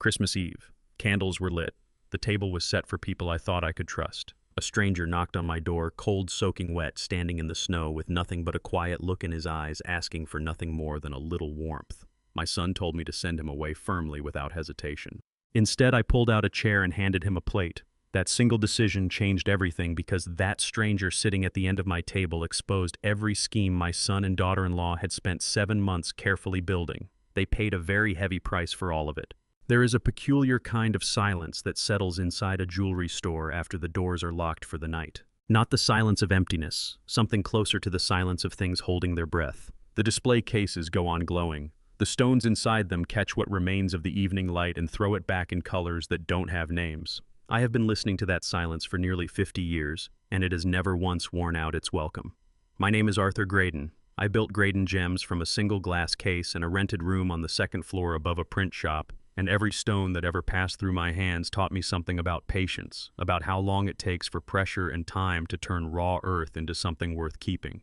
Christmas Eve. Candles were lit. The table was set for people I thought I could trust. A stranger knocked on my door, cold, soaking wet, standing in the snow with nothing but a quiet look in his eyes, asking for nothing more than a little warmth. My son told me to send him away firmly without hesitation. Instead, I pulled out a chair and handed him a plate. That single decision changed everything because that stranger sitting at the end of my table exposed every scheme my son and daughter-in-law had spent 7 months carefully building. They paid a very heavy price for all of it. There is a peculiar kind of silence that settles inside a jewelry store after the doors are locked for the night. Not the silence of emptiness, something closer to the silence of things holding their breath. The display cases go on glowing. The stones inside them catch what remains of the evening light and throw it back in colors that don't have names. I have been listening to that silence for nearly 50 years, and it has never once worn out its welcome. My name is Arthur Graydon. I built Graydon Gems from a single glass case in a rented room on the second floor above a print shop, and every stone that ever passed through my hands taught me something about patience, about how long it takes for pressure and time to turn raw earth into something worth keeping.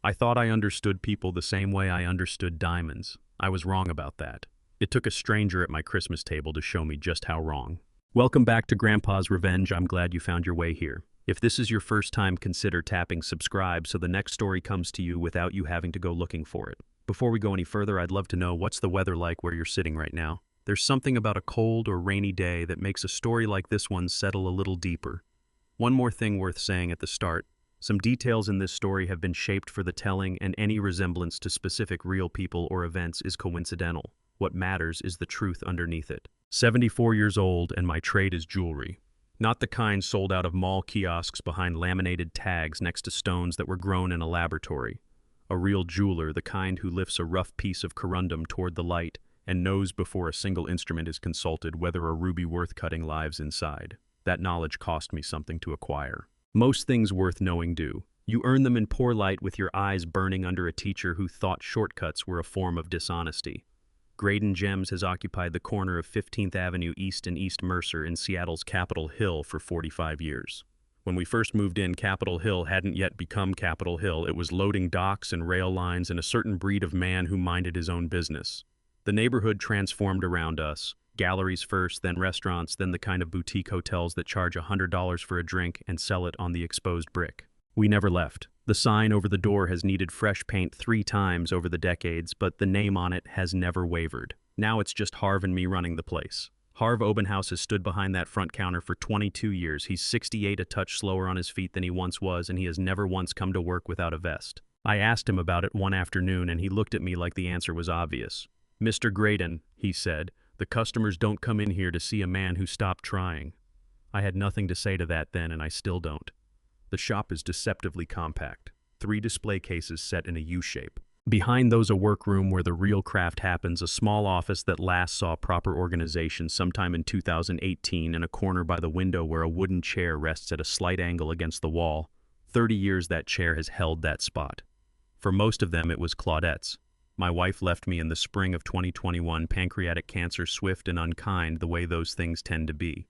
I thought I understood people the same way I understood diamonds. I was wrong about that. It took a stranger at my Christmas table to show me just how wrong. Welcome back to Grandpa's Revenge. I'm glad you found your way here. If this is your first time, consider tapping subscribe so the next story comes to you without you having to go looking for it. Before we go any further, I'd love to know, what's the weather like where you're sitting right now? There's something about a cold or rainy day that makes a story like this one settle a little deeper. One more thing worth saying at the start. Some details in this story have been shaped for the telling, and any resemblance to specific real people or events is coincidental. What matters is the truth underneath it. 74 years old, and my trade is jewelry. Not the kind sold out of mall kiosks behind laminated tags next to stones that were grown in a laboratory. A real jeweler, the kind who lifts a rough piece of corundum toward the light and knows before a single instrument is consulted whether a ruby worth cutting lives inside. That knowledge cost me something to acquire. Most things worth knowing do. You earn them in poor light with your eyes burning under a teacher who thought shortcuts were a form of dishonesty. Graydon Gems has occupied the corner of 15th Avenue East and East Mercer in Seattle's Capitol Hill for 45 years. When we first moved in, Capitol Hill hadn't yet become Capitol Hill. It was loading docks and rail lines and a certain breed of man who minded his own business. The neighborhood transformed around us. Galleries first, then restaurants, then the kind of boutique hotels that charge $100 for a drink and sell it on the exposed brick. We never left. The sign over the door has needed fresh paint 3 times over the decades, but the name on it has never wavered. Now it's just Harv and me running the place. Harv Obenhaus has stood behind that front counter for 22 years. He's 68, a touch slower on his feet than he once was, and he has never once come to work without a vest. I asked him about it one afternoon, and he looked at me like the answer was obvious. "Mr. Graydon," he said, "the customers don't come in here to see a man who stopped trying." I had nothing to say to that then, and I still don't. The shop is deceptively compact. 3 display cases set in a U-shape. Behind those, a workroom where the real craft happens, a small office that last saw proper organization sometime in 2018, and a corner by the window where a wooden chair rests at a slight angle against the wall. 30 years that chair has held that spot. For most of them, it was Claudette's. My wife left me in the spring of 2021, pancreatic cancer, swift and unkind, the way those things tend to be.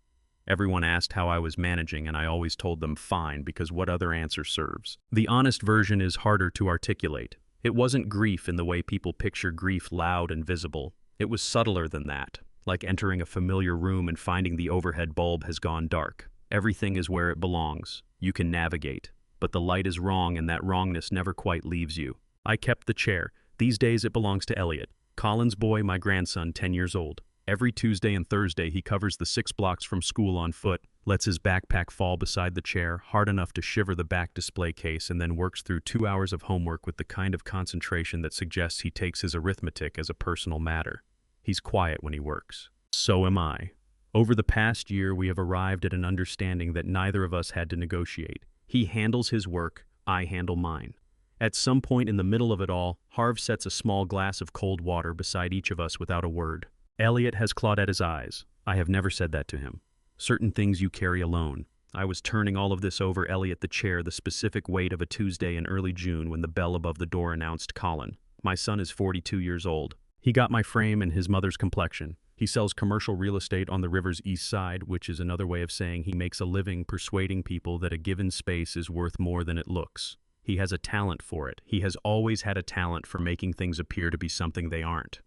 Everyone asked how I was managing, and I always told them fine, because what other answer serves? The honest version is harder to articulate. It wasn't grief in the way people picture grief, loud and visible. It was subtler than that, like entering a familiar room and finding the overhead bulb has gone dark. Everything is where it belongs. You can navigate. But the light is wrong, and that wrongness never quite leaves you. I kept the chair. These days it belongs to Elliot, Colin's boy, my grandson, 10 years old. Every Tuesday and Thursday he covers the 6 blocks from school on foot, lets his backpack fall beside the chair, hard enough to shiver the back display case, and then works through 2 hours of homework with the kind of concentration that suggests he takes his arithmetic as a personal matter. He's quiet when he works. So am I. Over the past year we have arrived at an understanding that neither of us had to negotiate. He handles his work, I handle mine. At some point in the middle of it all, Harv sets a small glass of cold water beside each of us without a word. Elliot has Claudette's eyes. I have never said that to him. Certain things you carry alone. I was turning all of this over Elliot, the chair, the specific weight of a Tuesday in early June, when the bell above the door announced Colin. My son is 42 years old. He got my frame and his mother's complexion. He sells commercial real estate on the river's east side, which is another way of saying he makes a living persuading people that a given space is worth more than it looks. He has a talent for it. He has always had a talent for making things appear to be something they aren't.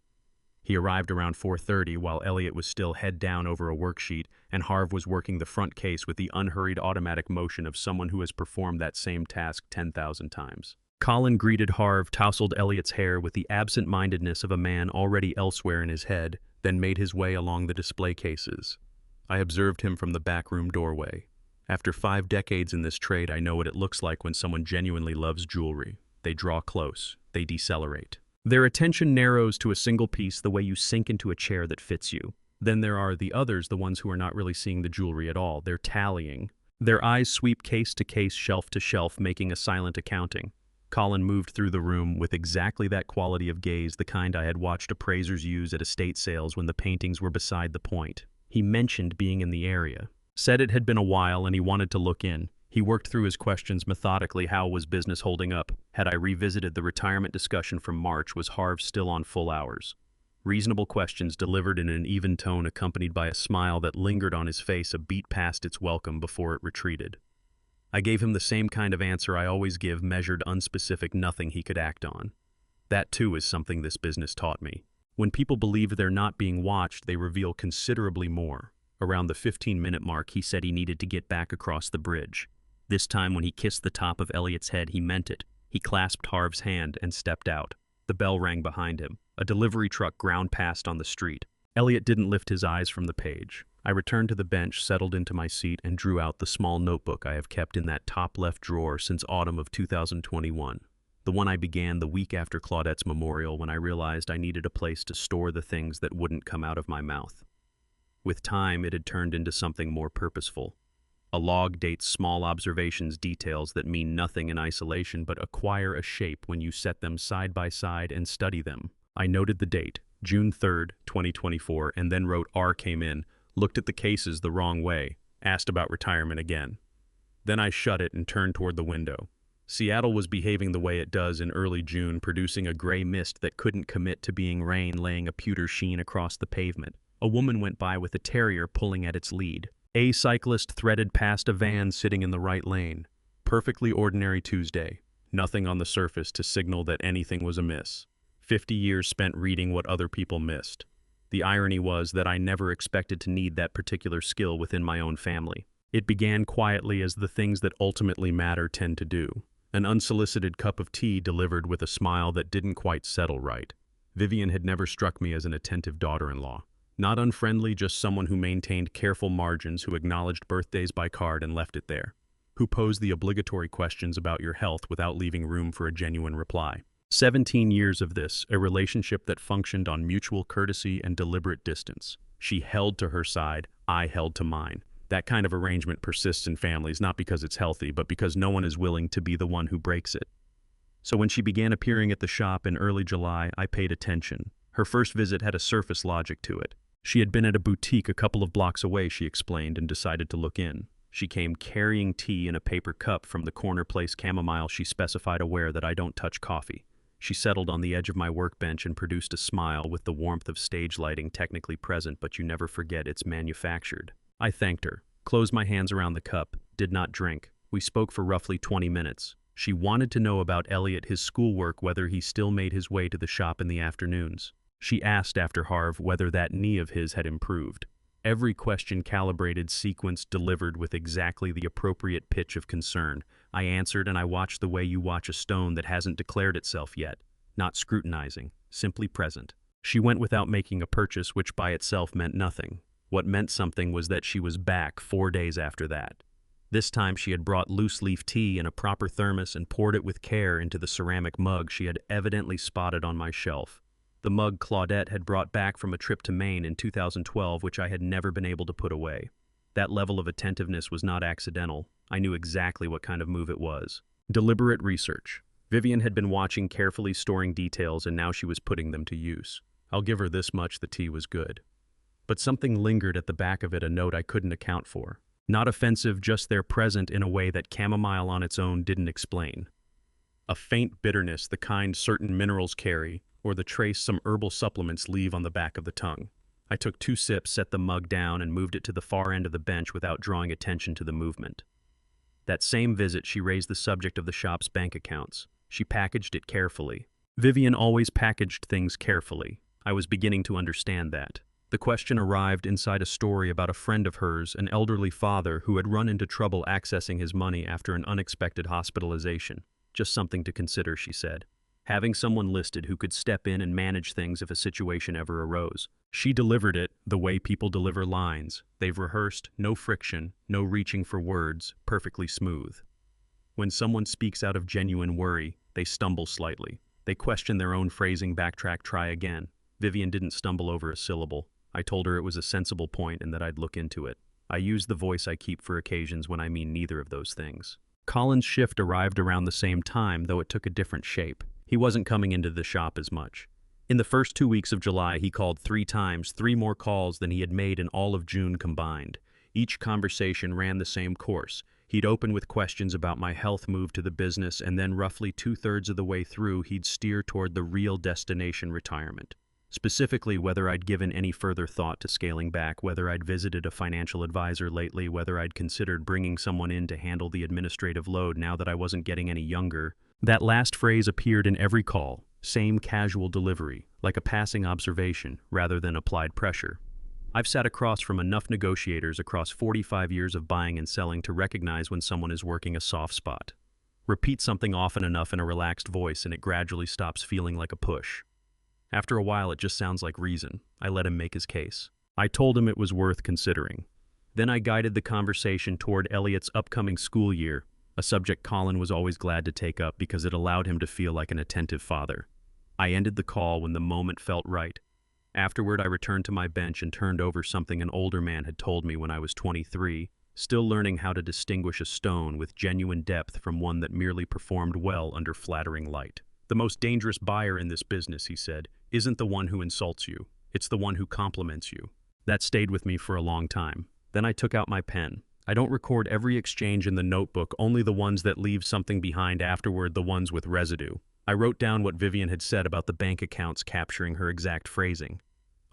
He arrived around 4:30 while Elliot was still head down over a worksheet, and Harv was working the front case with the unhurried automatic motion of someone who has performed that same task 10,000 times. Colin greeted Harv, tousled Elliot's hair with the absent-mindedness of a man already elsewhere in his head, then made his way along the display cases. I observed him from the backroom doorway. After 5 decades in this trade, I know what it looks like when someone genuinely loves jewelry. They draw close. They decelerate. Their attention narrows to a single piece the way you sink into a chair that fits you. Then there are the others, the ones who are not really seeing the jewelry at all. They're tallying. Their eyes sweep case to case, shelf to shelf, making a silent accounting. Colin moved through the room with exactly that quality of gaze, the kind I had watched appraisers use at estate sales when the paintings were beside the point. He mentioned being in the area. Said it had been a while and he wanted to look in. He worked through his questions methodically. How was business holding up? Had I revisited the retirement discussion from March? Was Harv still on full hours? Reasonable questions delivered in an even tone, accompanied by a smile that lingered on his face a beat past its welcome before it retreated. I gave him the same kind of answer I always give, measured, unspecific, nothing he could act on. That too is something this business taught me. When people believe they're not being watched, they reveal considerably more. Around the 15-minute mark, he said he needed to get back across the bridge. This time, when he kissed the top of Elliot's head, he meant it. He clasped Harv's hand and stepped out. The bell rang behind him. A delivery truck ground past on the street. Elliot didn't lift his eyes from the page. I returned to the bench, settled into my seat, and drew out the small notebook I have kept in that top left drawer since autumn of 2021. The one I began the week after Claudette's memorial, when I realized I needed a place to store the things that wouldn't come out of my mouth. With time, it had turned into something more purposeful. A log dates small observations, details that mean nothing in isolation but acquire a shape when you set them side by side and study them. I noted the date, June 3rd, 2024, and then wrote R came in, looked at the cases the wrong way, asked about retirement again. Then I shut it and turned toward the window. Seattle was behaving the way it does in early June, producing a gray mist that couldn't commit to being rain, laying a pewter sheen across the pavement. A woman went by with a terrier pulling at its lead. A cyclist threaded past a van sitting in the right lane. Perfectly ordinary Tuesday. Nothing on the surface to signal that anything was amiss. 50 years spent reading what other people missed. The irony was that I never expected to need that particular skill within my own family. It began quietly, as the things that ultimately matter tend to do. An unsolicited cup of tea delivered with a smile that didn't quite settle right. Vivian had never struck me as an attentive daughter-in-law. Not unfriendly, just someone who maintained careful margins, who acknowledged birthdays by card and left it there. Who posed the obligatory questions about your health without leaving room for a genuine reply. 17 years of this, a relationship that functioned on mutual courtesy and deliberate distance. She held to her side, I held to mine. That kind of arrangement persists in families, not because it's healthy, but because no one is willing to be the one who breaks it. So when she began appearing at the shop in early July, I paid attention. Her first visit had a surface logic to it. She had been at a boutique a couple of blocks away, she explained, and decided to look in. She came carrying tea in a paper cup from the corner place, chamomile, she specified, aware that I don't touch coffee. She settled on the edge of my workbench and produced a smile with the warmth of stage lighting, technically present, but you never forget it's manufactured. I thanked her, closed my hands around the cup, did not drink. We spoke for roughly 20 minutes. She wanted to know about Elliot, his schoolwork, whether he still made his way to the shop in the afternoons. She asked after Harv whether that knee of his had improved. Every question calibrated, sequenced, delivered with exactly the appropriate pitch of concern. I answered, and I watched the way you watch a stone that hasn't declared itself yet. Not scrutinizing, simply present. She went without making a purchase, which by itself meant nothing. What meant something was that she was back 4 days after that. This time she had brought loose-leaf tea in a proper thermos and poured it with care into the ceramic mug she had evidently spotted on my shelf. The mug Claudette had brought back from a trip to Maine in 2012, which I had never been able to put away. That level of attentiveness was not accidental. I knew exactly what kind of move it was. Deliberate research. Vivian had been watching, carefully storing details, and now she was putting them to use. I'll give her this much: the tea was good. But something lingered at the back of it, a note I couldn't account for. Not offensive, just there, present in a way that chamomile on its own didn't explain. A faint bitterness, the kind certain minerals carry, or the trace some herbal supplements leave on the back of the tongue. I took 2 sips, set the mug down, and moved it to the far end of the bench without drawing attention to the movement. That same visit, she raised the subject of the shop's bank accounts. She packaged it carefully. Vivian always packaged things carefully. I was beginning to understand that. The question arrived inside a story about a friend of hers, an elderly father who had run into trouble accessing his money after an unexpected hospitalization. Just something to consider, she said. Having someone listed who could step in and manage things if a situation ever arose. She delivered it the way people deliver lines. They've rehearsed, no friction, no reaching for words, perfectly smooth. When someone speaks out of genuine worry, they stumble slightly. They question their own phrasing, backtrack, try again. Vivian didn't stumble over a syllable. I told her it was a sensible point and that I'd look into it. I use the voice I keep for occasions when I mean neither of those things. Colin's shift arrived around the same time, though it took a different shape. He wasn't coming into the shop as much. In the first 2 weeks of July, he called 3 times, 3 more calls than he had made in all of June combined. Each conversation ran the same course. He'd open with questions about my health move to the business, and then roughly 2/3 of the way through, he'd steer toward the real destination, retirement. Specifically, whether I'd given any further thought to scaling back, whether I'd visited a financial advisor lately, whether I'd considered bringing someone in to handle the administrative load now that I wasn't getting any younger. That last phrase appeared in every call, same casual delivery, like a passing observation rather than applied pressure. I've sat across from enough negotiators across 45 years of buying and selling to recognize when someone is working a soft spot. Repeat something often enough in a relaxed voice and it gradually stops feeling like a push. After a while, it just sounds like reason. I let him make his case. I told him it was worth considering. Then I guided the conversation toward Elliot's upcoming school year, a subject Colin was always glad to take up because it allowed him to feel like an attentive father. I ended the call when the moment felt right. Afterward, I returned to my bench and turned over something an older man had told me when I was 23, still learning how to distinguish a stone with genuine depth from one that merely performed well under flattering light. The most dangerous buyer in this business, he said, isn't the one who insults you. It's the one who compliments you. That stayed with me for a long time. Then I took out my pen. I don't record every exchange in the notebook, only the ones that leave something behind afterward, the ones with residue. I wrote down what Vivian had said about the bank accounts capturing her exact phrasing.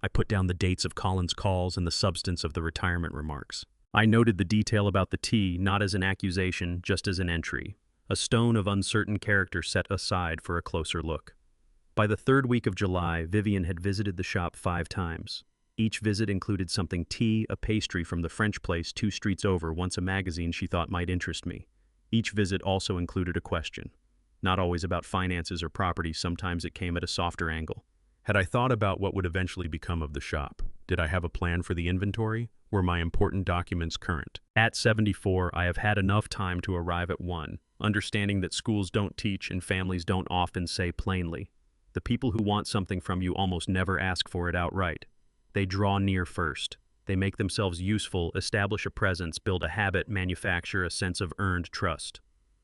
I put down the dates of Colin's calls and the substance of the retirement remarks. I noted the detail about the tea, not as an accusation, just as an entry. A stone of uncertain character set aside for a closer look. By the 3rd week of July, Vivian had visited the shop 5 times. Each visit included something: tea, a pastry from the French place 2 streets over, once a magazine she thought might interest me. Each visit also included a question. Not always about finances or property, sometimes it came at a softer angle. Had I thought about what would eventually become of the shop? Did I have a plan for the inventory? Were my important documents current? At 74, I have had enough time to arrive at one, understanding that schools don't teach and families don't often say plainly. The people who want something from you almost never ask for it outright. They draw near first. They make themselves useful, establish a presence, build a habit, manufacture a sense of earned trust.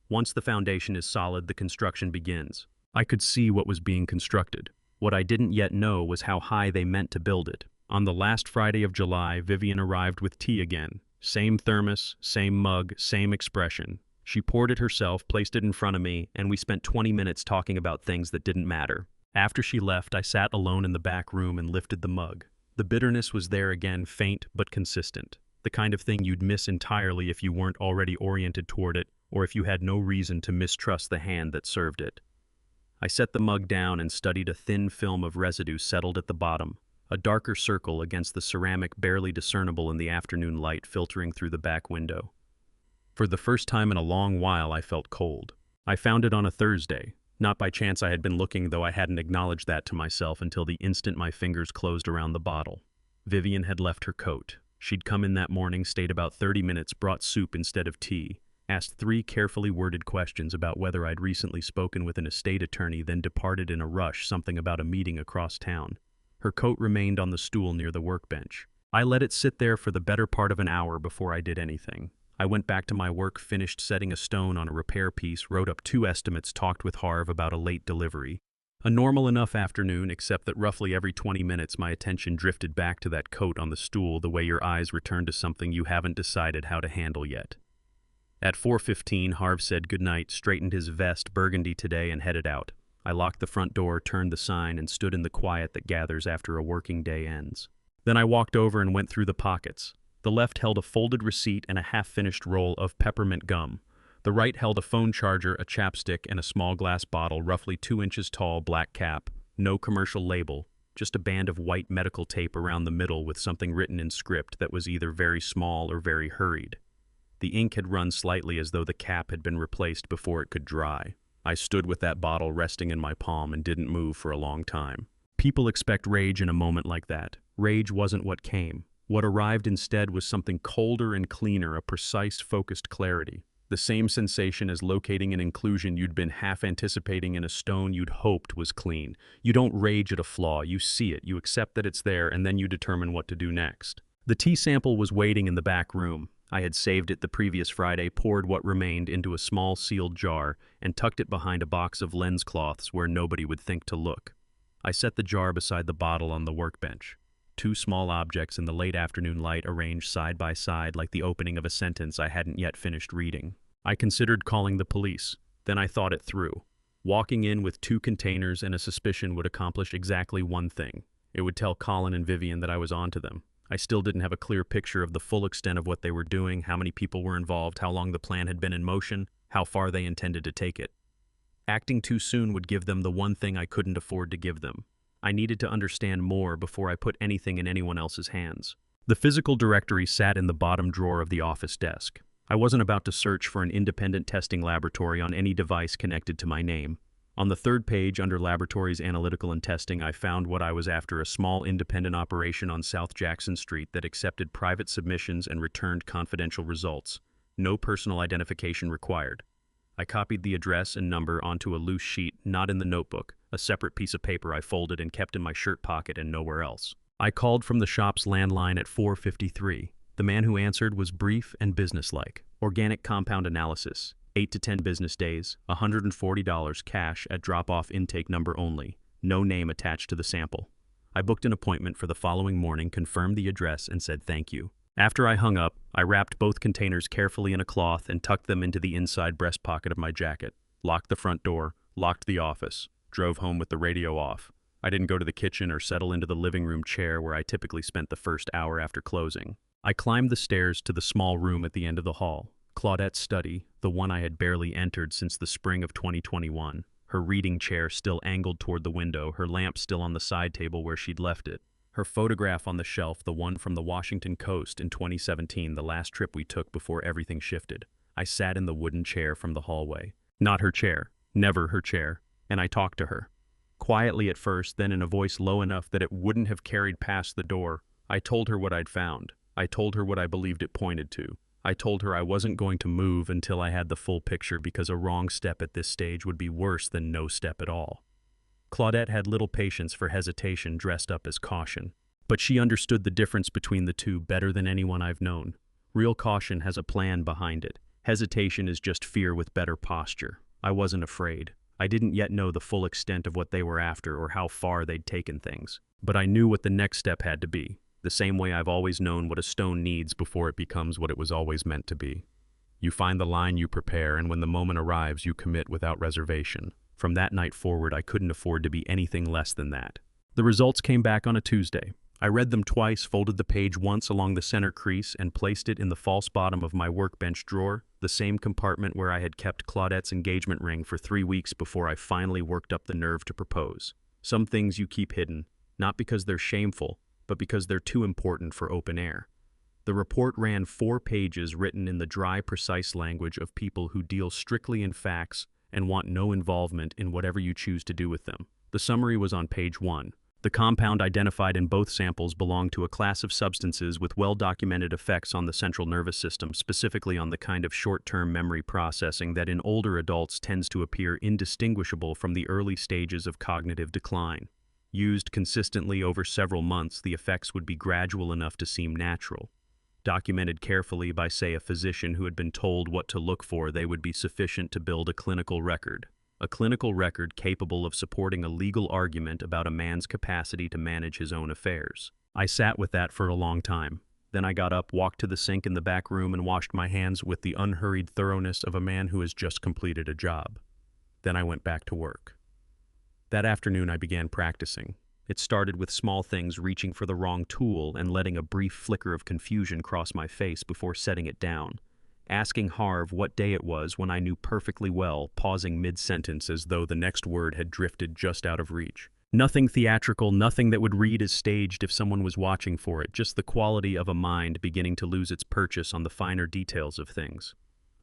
Once the foundation is solid, the construction begins. I could see what was being constructed. What I didn't yet know was how high they meant to build it. On the last Friday of July, Vivian arrived with tea again. Same thermos, same mug, same expression. She poured it herself, placed it in front of me, and we spent 20 minutes talking about things that didn't matter. After she left, I sat alone in the back room and lifted the mug. The bitterness was there again, faint but consistent. The kind of thing you'd miss entirely if you weren't already oriented toward it, or if you had no reason to mistrust the hand that served it. I set the mug down and studied a thin film of residue settled at the bottom, a darker circle against the ceramic barely discernible in the afternoon light filtering through the back window. For the first time in a long while, I felt cold. I found it on a Thursday. Not by chance I had been looking, though I hadn't acknowledged that to myself until the instant my fingers closed around the bottle. Vivian had left her coat. She'd come in that morning, stayed about 30 minutes, brought soup instead of tea, asked 3 carefully worded questions about whether I'd recently spoken with an estate attorney, then departed in a rush, something about a meeting across town. Her coat remained on the stool near the workbench. I let it sit there for the better part of an hour before I did anything. I went back to my work, finished setting a stone on a repair piece, wrote up 2 estimates, talked with Harv about a late delivery. A normal enough afternoon, except that roughly every 20 minutes my attention drifted back to that coat on the stool, the way your eyes return to something you haven't decided how to handle yet. At 4:15, Harv said goodnight, straightened his vest, burgundy today, and headed out. I locked the front door, turned the sign, and stood in the quiet that gathers after a working day ends. Then I walked over and went through the pockets. The left held a folded receipt and a half-finished roll of peppermint gum. The right held a phone charger, a chapstick, and a small glass bottle, roughly 2 inches tall, black cap, no commercial label, just a band of white medical tape around the middle with something written in script that was either very small or very hurried. The ink had run slightly as though the cap had been replaced before it could dry. I stood with that bottle resting in my palm and didn't move for a long time. People expect rage in a moment like that. Rage wasn't what came. What arrived instead was something colder and cleaner, a precise, focused clarity. The same sensation as locating an inclusion you'd been half anticipating in a stone you'd hoped was clean. You don't rage at a flaw, you see it, you accept that it's there, and then you determine what to do next. The tea sample was waiting in the back room. I had saved it the previous Friday, poured what remained into a small sealed jar, and tucked it behind a box of lens cloths where nobody would think to look. I set the jar beside the bottle on the workbench. Two small objects in the late afternoon light arranged side by side like the opening of a sentence I hadn't yet finished reading. I considered calling the police. Then I thought it through. Walking in with two containers and a suspicion would accomplish exactly one thing. It would tell Colin and Vivian that I was onto them. I still didn't have a clear picture of the full extent of what they were doing, how many people were involved, how long the plan had been in motion, how far they intended to take it. Acting too soon would give them the one thing I couldn't afford to give them. I needed to understand more before I put anything in anyone else's hands. The physical directory sat in the bottom drawer of the office desk. I wasn't about to search for an independent testing laboratory on any device connected to my name. On the third page, under Laboratories Analytical and Testing, I found what I was after: a small independent operation on South Jackson Street that accepted private submissions and returned confidential results. No personal identification required. I copied the address and number onto a loose sheet, not in the notebook, a separate piece of paper I folded and kept in my shirt pocket and nowhere else. I called from the shop's landline at 4:53. The man who answered was brief and businesslike. Organic compound analysis, 8 to 10 business days, $140 cash at drop-off intake number only. No name attached to the sample. I booked an appointment for the following morning, confirmed the address, and said thank you. After I hung up, I wrapped both containers carefully in a cloth and tucked them into the inside breast pocket of my jacket, locked the front door, locked the office, drove home with the radio off. I didn't go to the kitchen or settle into the living room chair where I typically spent the first hour after closing. I climbed the stairs to the small room at the end of the hall. Claudette's study, the one I had barely entered since the spring of 2021. Her reading chair still angled toward the window, her lamp still on the side table where she'd left it. Her photograph on the shelf, the one from the Washington coast in 2017, the last trip we took before everything shifted. I sat in the wooden chair from the hallway. Not her chair, never her chair, and I talked to her. Quietly at first, then in a voice low enough that it wouldn't have carried past the door. I told her what I'd found. I told her what I believed it pointed to. I told her I wasn't going to move until I had the full picture, because a wrong step at this stage would be worse than no step at all. Claudette had little patience for hesitation dressed up as caution. But she understood the difference between the two better than anyone I've known. Real caution has a plan behind it. Hesitation is just fear with better posture. I wasn't afraid. I didn't yet know the full extent of what they were after or how far they'd taken things. But I knew what the next step had to be. The same way I've always known what a stone needs before it becomes what it was always meant to be. You find the line, you prepare, and when the moment arrives, you commit without reservation. From that night forward, I couldn't afford to be anything less than that. The results came back on a Tuesday. I read them twice, folded the page once along the center crease, and placed it in the false bottom of my workbench drawer, the same compartment where I had kept Claudette's engagement ring for 3 weeks before I finally worked up the nerve to propose. Some things you keep hidden, not because they're shameful, but because they're too important for open air. The report ran 4 pages written in the dry, precise language of people who deal strictly in facts and want no involvement in whatever you choose to do with them. The summary was on page 1. The compound identified in both samples belonged to a class of substances with well-documented effects on the central nervous system, specifically on the kind of short-term memory processing that in older adults tends to appear indistinguishable from the early stages of cognitive decline. Used consistently over several months, the effects would be gradual enough to seem natural. Documented carefully by, say, a physician who had been told what to look for, they would be sufficient to build a clinical record. A clinical record capable of supporting a legal argument about a man's capacity to manage his own affairs. I sat with that for a long time. Then I got up, walked to the sink in the back room, and washed my hands with the unhurried thoroughness of a man who has just completed a job. Then I went back to work. That afternoon I began practicing. It started with small things, reaching for the wrong tool and letting a brief flicker of confusion cross my face before setting it down. Asking Harv what day it was when I knew perfectly well, pausing mid-sentence as though the next word had drifted just out of reach. Nothing theatrical, nothing that would read as staged if someone was watching for it, just the quality of a mind beginning to lose its purchase on the finer details of things.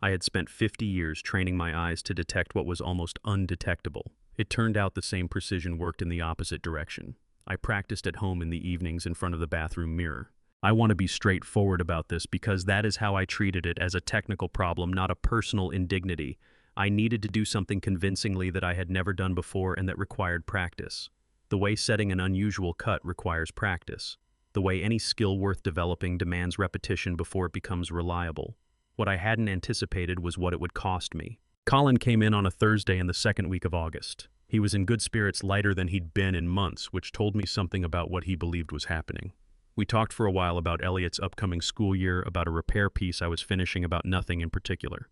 I had spent 50 years training my eyes to detect what was almost undetectable. It turned out the same precision worked in the opposite direction. I practiced at home in the evenings in front of the bathroom mirror. I want to be straightforward about this because that is how I treated it, as a technical problem, not a personal indignity. I needed to do something convincingly that I had never done before and that required practice. The way setting an unusual cut requires practice. The way any skill worth developing demands repetition before it becomes reliable. What I hadn't anticipated was what it would cost me. Colin came in on a Thursday in the second week of August. He was in good spirits, lighter than he'd been in months, which told me something about what he believed was happening. We talked for a while about Elliot's upcoming school year, about a repair piece I was finishing, about nothing in particular.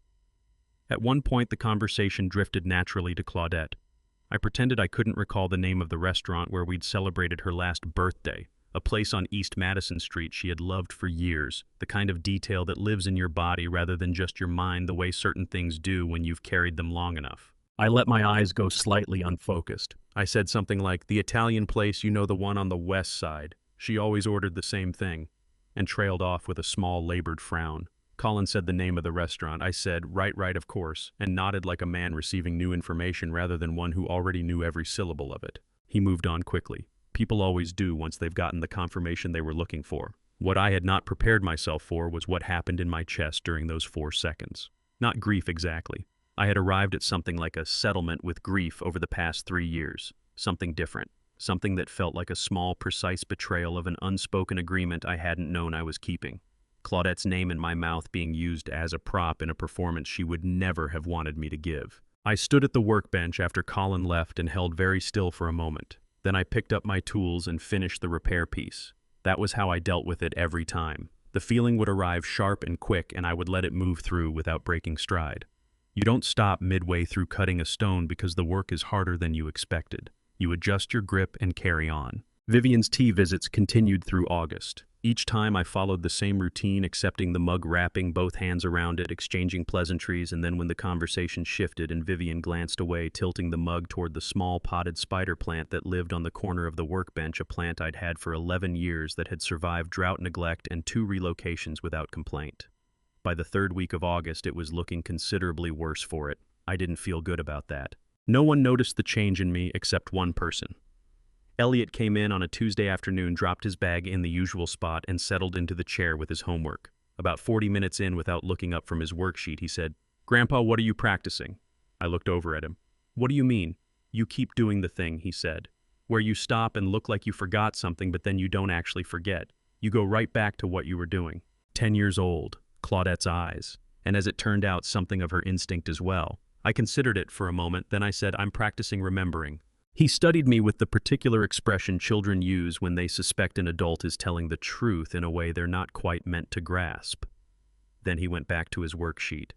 At one point, the conversation drifted naturally to Claudette. I pretended I couldn't recall the name of the restaurant where we'd celebrated her last birthday, a place on East Madison Street she had loved for years, the kind of detail that lives in your body rather than just your mind, the way certain things do when you've carried them long enough. I let my eyes go slightly unfocused. I said something like, "The Italian place, you know, the one on the west side. She always ordered the same thing," and trailed off with a small, labored frown. Colin said the name of the restaurant. I said, right, of course," and nodded like a man receiving new information rather than one who already knew every syllable of it. He moved on quickly. People always do once they've gotten the confirmation they were looking for. What I had not prepared myself for was what happened in my chest during those 4 seconds. Not grief exactly. I had arrived at something like a settlement with grief over the past 3 years. Something different. Something that felt like a small, precise betrayal of an unspoken agreement I hadn't known I was keeping. Claudette's name in my mouth being used as a prop in a performance she would never have wanted me to give. I stood at the workbench after Colin left and held very still for a moment. Then I picked up my tools and finished the repair piece. That was how I dealt with it every time. The feeling would arrive sharp and quick, and I would let it move through without breaking stride. You don't stop midway through cutting a stone because the work is harder than you expected. You adjust your grip and carry on. Vivian's tea visits continued through August. Each time I followed the same routine, accepting the mug, wrapping both hands around it, exchanging pleasantries, and then when the conversation shifted and Vivian glanced away, tilting the mug toward the small potted spider plant that lived on the corner of the workbench, a plant I'd had for 11 years that had survived drought, neglect, and 2 relocations without complaint. By the 3rd week of August, it was looking considerably worse for it. I didn't feel good about that. No one noticed the change in me except one person. Elliot came in on a Tuesday afternoon, dropped his bag in the usual spot, and settled into the chair with his homework. About 40 minutes in, without looking up from his worksheet, he said, "Grandpa, what are you practicing?" I looked over at him. "What do you mean?" "You keep doing the thing," he said, "where you stop and look like you forgot something, but then you don't actually forget. You go right back to what you were doing." 10 years old, Claudette's eyes, and as it turned out, something of her instinct as well. I considered it for a moment, then I said, "I'm practicing remembering." He studied me with the particular expression children use when they suspect an adult is telling the truth in a way they're not quite meant to grasp. Then he went back to his worksheet.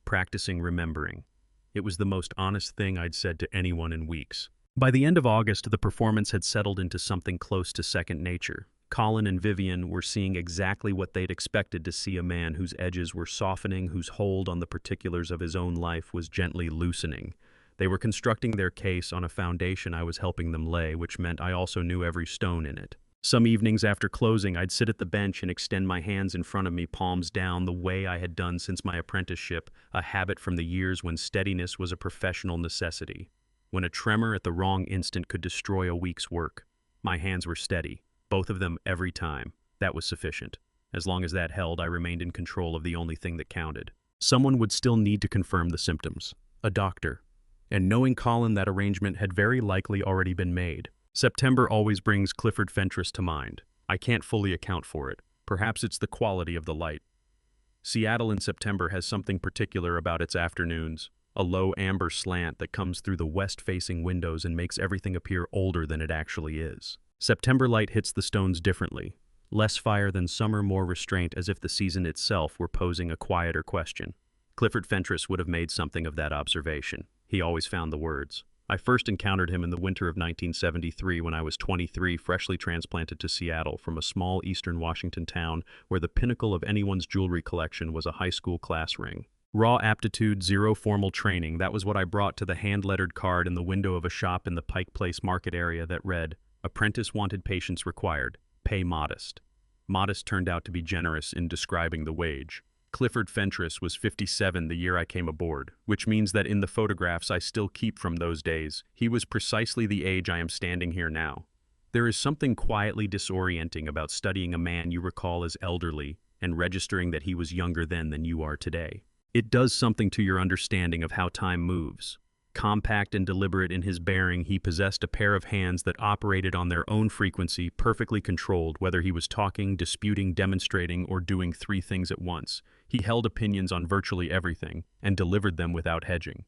Practicing remembering. It was the most honest thing I'd said to anyone in weeks. By the end of August, the performance had settled into something close to second nature. Colin and Vivian were seeing exactly what they'd expected to see: a man whose edges were softening, whose hold on the particulars of his own life was gently loosening. They were constructing their case on a foundation I was helping them lay, which meant I also knew every stone in it. Some evenings after closing, I'd sit at the bench and extend my hands in front of me, palms down, the way I had done since my apprenticeship, a habit from the years when steadiness was a professional necessity. When a tremor at the wrong instant could destroy a week's work. My hands were steady, both of them every time. That was sufficient. As long as that held, I remained in control of the only thing that counted. Someone would still need to confirm the symptoms. A doctor. And knowing Colin, that arrangement had very likely already been made. September always brings Clifford Fentress to mind. I can't fully account for it. Perhaps it's the quality of the light. Seattle in September has something particular about its afternoons. A low amber slant that comes through the west-facing windows and makes everything appear older than it actually is. September light hits the stones differently. Less fire than summer, more restraint, as if the season itself were posing a quieter question. Clifford Fentress would have made something of that observation. He always found the words. I first encountered him in the winter of 1973 when I was 23, freshly transplanted to Seattle from a small eastern Washington town where the pinnacle of anyone's jewelry collection was a high school class ring. Raw aptitude, zero formal training. That was what I brought to the hand-lettered card in the window of a shop in the Pike Place market area that read, "Apprentice wanted, patience required. Pay modest." Modest turned out to be generous in describing the wage. Clifford Fentress was 57 the year I came aboard, which means that in the photographs I still keep from those days, he was precisely the age I am standing here now. There is something quietly disorienting about studying a man you recall as elderly and registering that he was younger then than you are today. It does something to your understanding of how time moves. Compact and deliberate in his bearing, he possessed a pair of hands that operated on their own frequency, perfectly controlled, whether he was talking, disputing, demonstrating, or doing three things at once. He held opinions on virtually everything, and delivered them without hedging.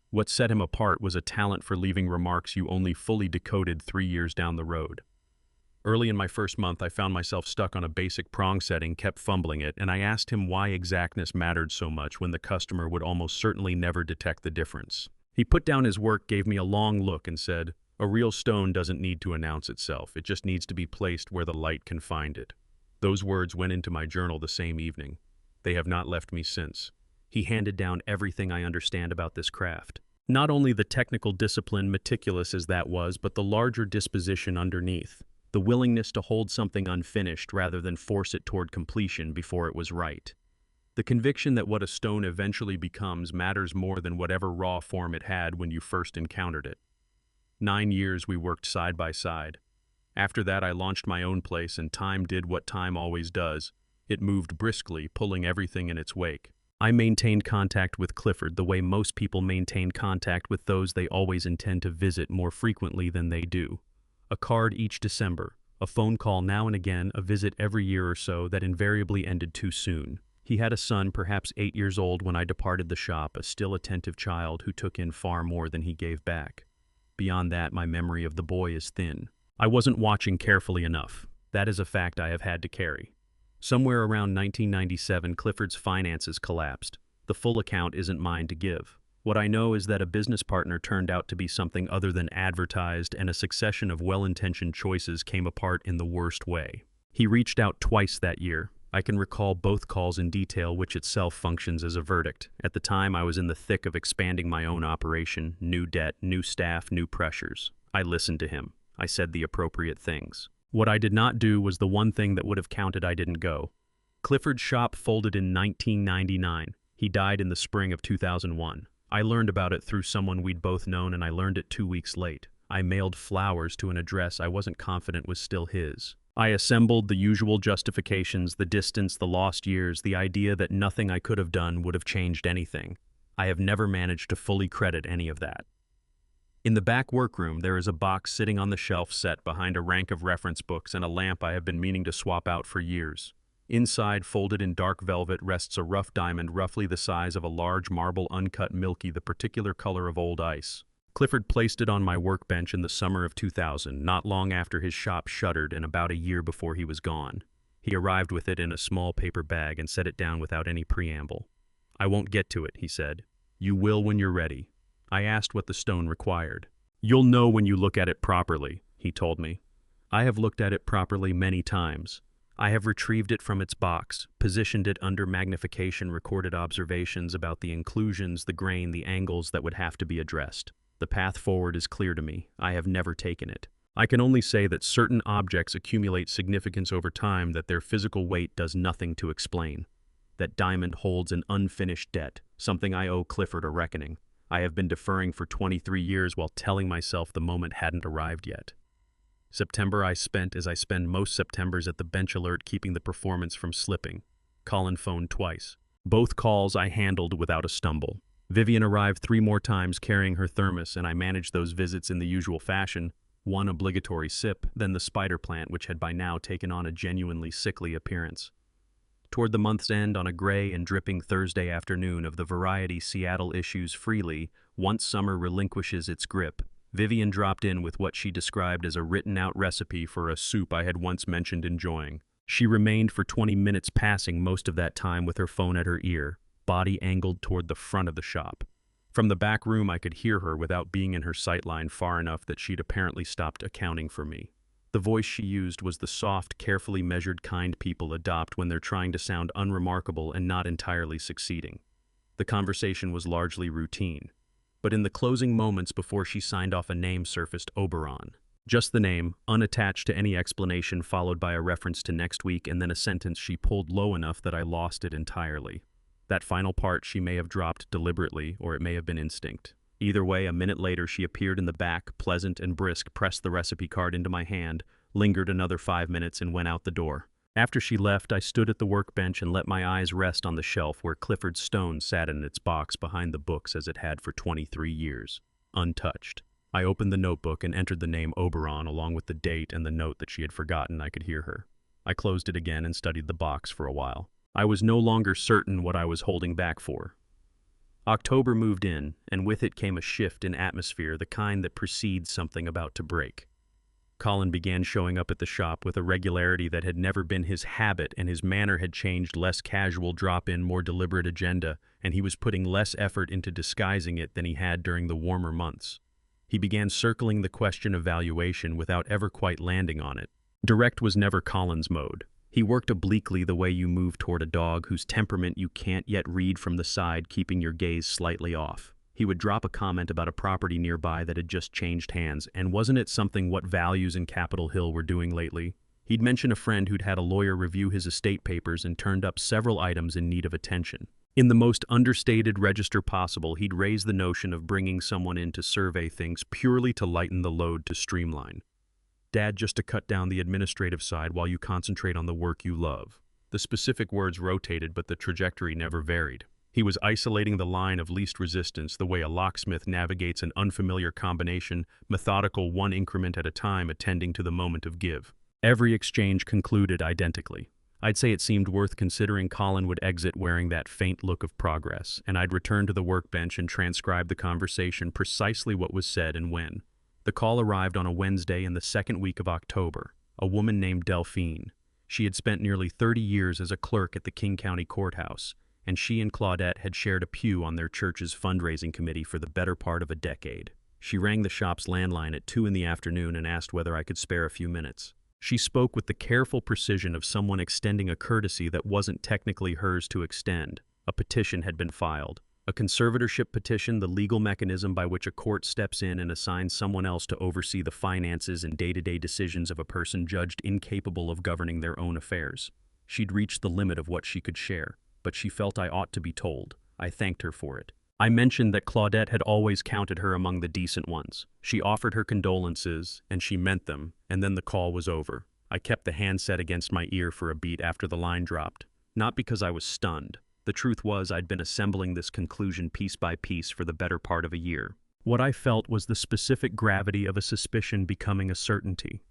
What set him apart was a talent for leaving remarks you only fully decoded 3 years down the road. Early in my first month, I found myself stuck on a basic prong setting, kept fumbling it, and I asked him why exactness mattered so much when the customer would almost certainly never detect the difference. He put down his work, gave me a long look, and said, "A real stone doesn't need to announce itself. It just needs to be placed where the light can find it." Those words went into my journal the same evening. They have not left me since. He handed down everything I understand about this craft. Not only the technical discipline, meticulous as that was, but the larger disposition underneath. The willingness to hold something unfinished rather than force it toward completion before it was right. The conviction that what a stone eventually becomes matters more than whatever raw form it had when you first encountered it. 9 years we worked side by side. After that I launched my own place, and time did what time always does. It moved briskly, pulling everything in its wake. I maintained contact with Clifford the way most people maintain contact with those they always intend to visit more frequently than they do. A card each December, a phone call now and again, a visit every year or so that invariably ended too soon. He had a son, perhaps 8 years old when I departed the shop, a still attentive child who took in far more than he gave back. Beyond that, my memory of the boy is thin. I wasn't watching carefully enough. That is a fact I have had to carry. Somewhere around 1997, Clifford's finances collapsed. The full account isn't mine to give. What I know is that a business partner turned out to be something other than advertised, and a succession of well-intentioned choices came apart in the worst way. He reached out twice that year. I can recall both calls in detail, which itself functions as a verdict. At the time, I was in the thick of expanding my own operation, new debt, new staff, new pressures. I listened to him. I said the appropriate things. What I did not do was the one thing that would have counted. I didn't go. Clifford's shop folded in 1999. He died in the spring of 2001. I learned about it through someone we'd both known, and I learned it 2 weeks late. I mailed flowers to an address I wasn't confident was still his. I assembled the usual justifications, the distance, the lost years, the idea that nothing I could have done would have changed anything. I have never managed to fully credit any of that. In the back workroom, there is a box sitting on the shelf set behind a rank of reference books and a lamp I have been meaning to swap out for years. Inside, folded in dark velvet, rests a rough diamond roughly the size of a large marble, uncut, milky, the particular color of old ice. Clifford placed it on my workbench in the summer of 2000, not long after his shop shuttered and about a year before he was gone. He arrived with it in a small paper bag and set it down without any preamble. "I won't get to it," he said. "You will when you're ready." I asked what the stone required. "You'll know when you look at it properly," he told me. I have looked at it properly many times. I have retrieved it from its box, positioned it under magnification, recorded observations about the inclusions, the grain, the angles that would have to be addressed. The path forward is clear to me. I have never taken it. I can only say that certain objects accumulate significance over time that their physical weight does nothing to explain. That diamond holds an unfinished debt, something I owe Clifford a reckoning. I have been deferring for 23 years while telling myself the moment hadn't arrived yet. September I spent as I spend most Septembers at the bench alert, keeping the performance from slipping. Colin phoned twice. Both calls I handled without a stumble. Vivian arrived 3 more times carrying her thermos, and I managed those visits in the usual fashion, one obligatory sip, then the spider plant, which had by now taken on a genuinely sickly appearance. Toward the month's end, on a gray and dripping Thursday afternoon of the variety Seattle issues freely, once summer relinquishes its grip, Vivian dropped in with what she described as a written-out recipe for a soup I had once mentioned enjoying. She remained for 20 minutes, passing most of that time with her phone at her ear, body angled toward the front of the shop. From the back room I could hear her without being in her sightline far enough that she'd apparently stopped accounting for me. The voice she used was the soft, carefully measured kind people adopt when they're trying to sound unremarkable and not entirely succeeding. The conversation was largely routine. But in the closing moments before she signed off, a name surfaced: Oberon. Just the name, unattached to any explanation, followed by a reference to next week and then a sentence she pulled low enough that I lost it entirely. That final part she may have dropped deliberately, or it may have been instinct. Either way, a minute later she appeared in the back, pleasant and brisk, pressed the recipe card into my hand, lingered another 5 minutes, and went out the door. After she left, I stood at the workbench and let my eyes rest on the shelf where Clifford's stone sat in its box behind the books as it had for 23 years, untouched. I opened the notebook and entered the name Oberon along with the date and the note that she had forgotten I could hear her. I closed it again and studied the box for a while. I was no longer certain what I was holding back for. October moved in, and with it came a shift in atmosphere, the kind that precedes something about to break. Colin began showing up at the shop with a regularity that had never been his habit, and his manner had changed: less casual drop-in, more deliberate agenda, and he was putting less effort into disguising it than he had during the warmer months. He began circling the question of valuation without ever quite landing on it. Direct was never Colin's mode. He worked obliquely, the way you move toward a dog whose temperament you can't yet read from the side, keeping your gaze slightly off. He would drop a comment about a property nearby that had just changed hands, and wasn't it something what values in Capitol Hill were doing lately? He'd mention a friend who'd had a lawyer review his estate papers and turned up several items in need of attention. In the most understated register possible, he'd raise the notion of bringing someone in to survey things purely to lighten the load, to streamline. Dad, just to cut down the administrative side while you concentrate on the work you love. The specific words rotated, but the trajectory never varied. He was isolating the line of least resistance, the way a locksmith navigates an unfamiliar combination, methodical, one increment at a time, attending to the moment of give. Every exchange concluded identically. I'd say it seemed worth considering Colin would exit wearing that faint look of progress, and I'd return to the workbench and transcribe the conversation, precisely what was said and when. The call arrived on a Wednesday in the second week of October. A woman named Delphine. She had spent nearly 30 years as a clerk at the King County Courthouse, and she and Claudette had shared a pew on their church's fundraising committee for the better part of a decade. She rang the shop's landline at 2 in the afternoon and asked whether I could spare a few minutes. She spoke with the careful precision of someone extending a courtesy that wasn't technically hers to extend. A petition had been filed. A conservatorship petition, the legal mechanism by which a court steps in and assigns someone else to oversee the finances and day-to-day decisions of a person judged incapable of governing their own affairs. She'd reached the limit of what she could share, but she felt I ought to be told. I thanked her for it. I mentioned that Claudette had always counted her among the decent ones. She offered her condolences, and she meant them, and then the call was over. I kept the handset against my ear for a beat after the line dropped. Not because I was stunned. The truth was, I'd been assembling this conclusion piece by piece for the better part of a year. What I felt was the specific gravity of a suspicion becoming a certainty.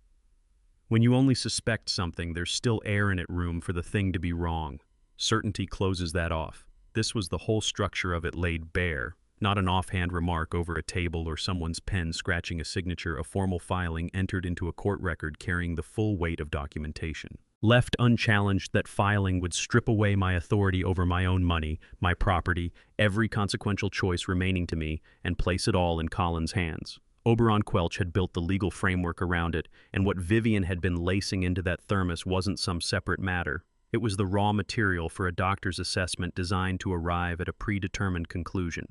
When you only suspect something, there's still air in it, room for the thing to be wrong. Certainty closes that off. This was the whole structure of it laid bare, not an offhand remark over a table or someone's pen scratching a signature, a formal filing entered into a court record carrying the full weight of documentation. Left unchallenged, that filing would strip away my authority over my own money, my property, every consequential choice remaining to me, and place it all in Colin's hands. Oberon Quelch had built the legal framework around it, and what Vivian had been lacing into that thermos wasn't some separate matter. It was the raw material for a doctor's assessment designed to arrive at a predetermined conclusion.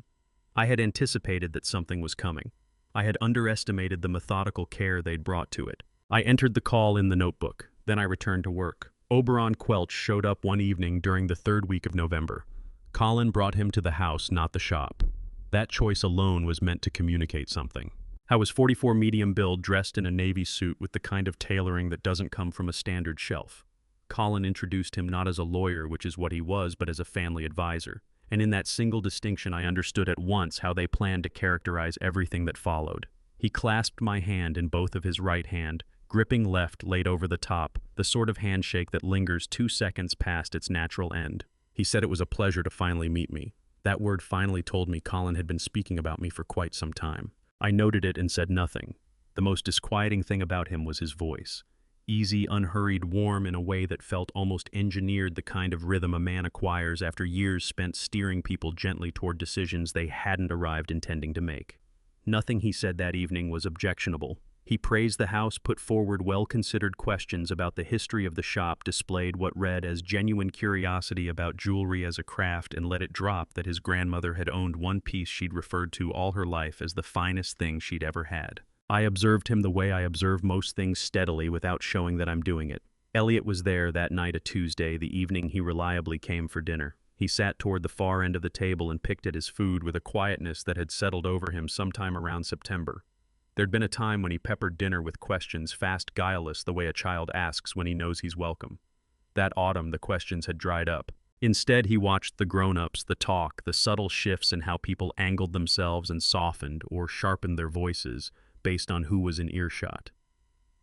I had anticipated that something was coming. I had underestimated the methodical care they'd brought to it. I entered the call in the notebook. Then I returned to work. Oberon Quelch showed up one evening during the third week of November. Colin brought him to the house, not the shop. That choice alone was meant to communicate something. I was 44 medium build, dressed in a navy suit with the kind of tailoring that doesn't come from a standard shelf. Colin introduced him not as a lawyer, which is what he was, but as a family advisor. And in that single distinction, I understood at once how they planned to characterize everything that followed. He clasped my hand in both of his right hand, gripping left laid over the top, the sort of handshake that lingers 2 seconds past its natural end. He said it was a pleasure to finally meet me. That word finally told me Colin had been speaking about me for quite some time. I noted it and said nothing. The most disquieting thing about him was his voice. Easy, unhurried, warm in a way that felt almost engineered, the kind of rhythm a man acquires after years spent steering people gently toward decisions they hadn't arrived intending to make. Nothing he said that evening was objectionable. He praised the house, put forward well-considered questions about the history of the shop, displayed what read as genuine curiosity about jewelry as a craft, and let it drop that his grandmother had owned one piece she'd referred to all her life as the finest thing she'd ever had. I observed him the way I observe most things, steadily without showing that I'm doing it. Elliot was there that night, a Tuesday, the evening he reliably came for dinner. He sat toward the far end of the table and picked at his food with a quietness that had settled over him sometime around September. There'd been a time when he peppered dinner with questions, fast, guileless, the way a child asks when he knows he's welcome. That autumn, the questions had dried up. Instead, he watched the grown-ups, the talk, the subtle shifts in how people angled themselves and softened or sharpened their voices based on who was in earshot.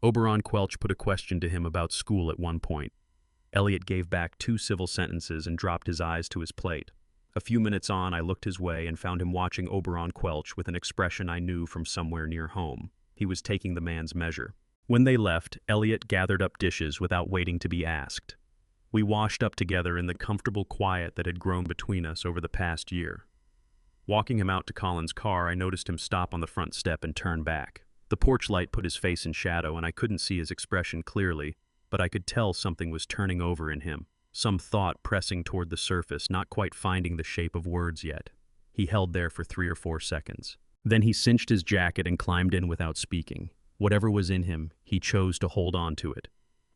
Oberon Quelch put a question to him about school at one point. Elliot gave back 2 civil sentences and dropped his eyes to his plate. A few minutes on, I looked his way and found him watching Oberon Quelch with an expression I knew from somewhere near home. He was taking the man's measure. When they left, Elliot gathered up dishes without waiting to be asked. We washed up together in the comfortable quiet that had grown between us over the past year. Walking him out to Colin's car, I noticed him stop on the front step and turn back. The porch light put his face in shadow, and I couldn't see his expression clearly, but I could tell something was turning over in him. Some thought pressing toward the surface, not quite finding the shape of words yet. He held there for 3 or 4 seconds. Then he cinched his jacket and climbed in without speaking. Whatever was in him, he chose to hold on to it.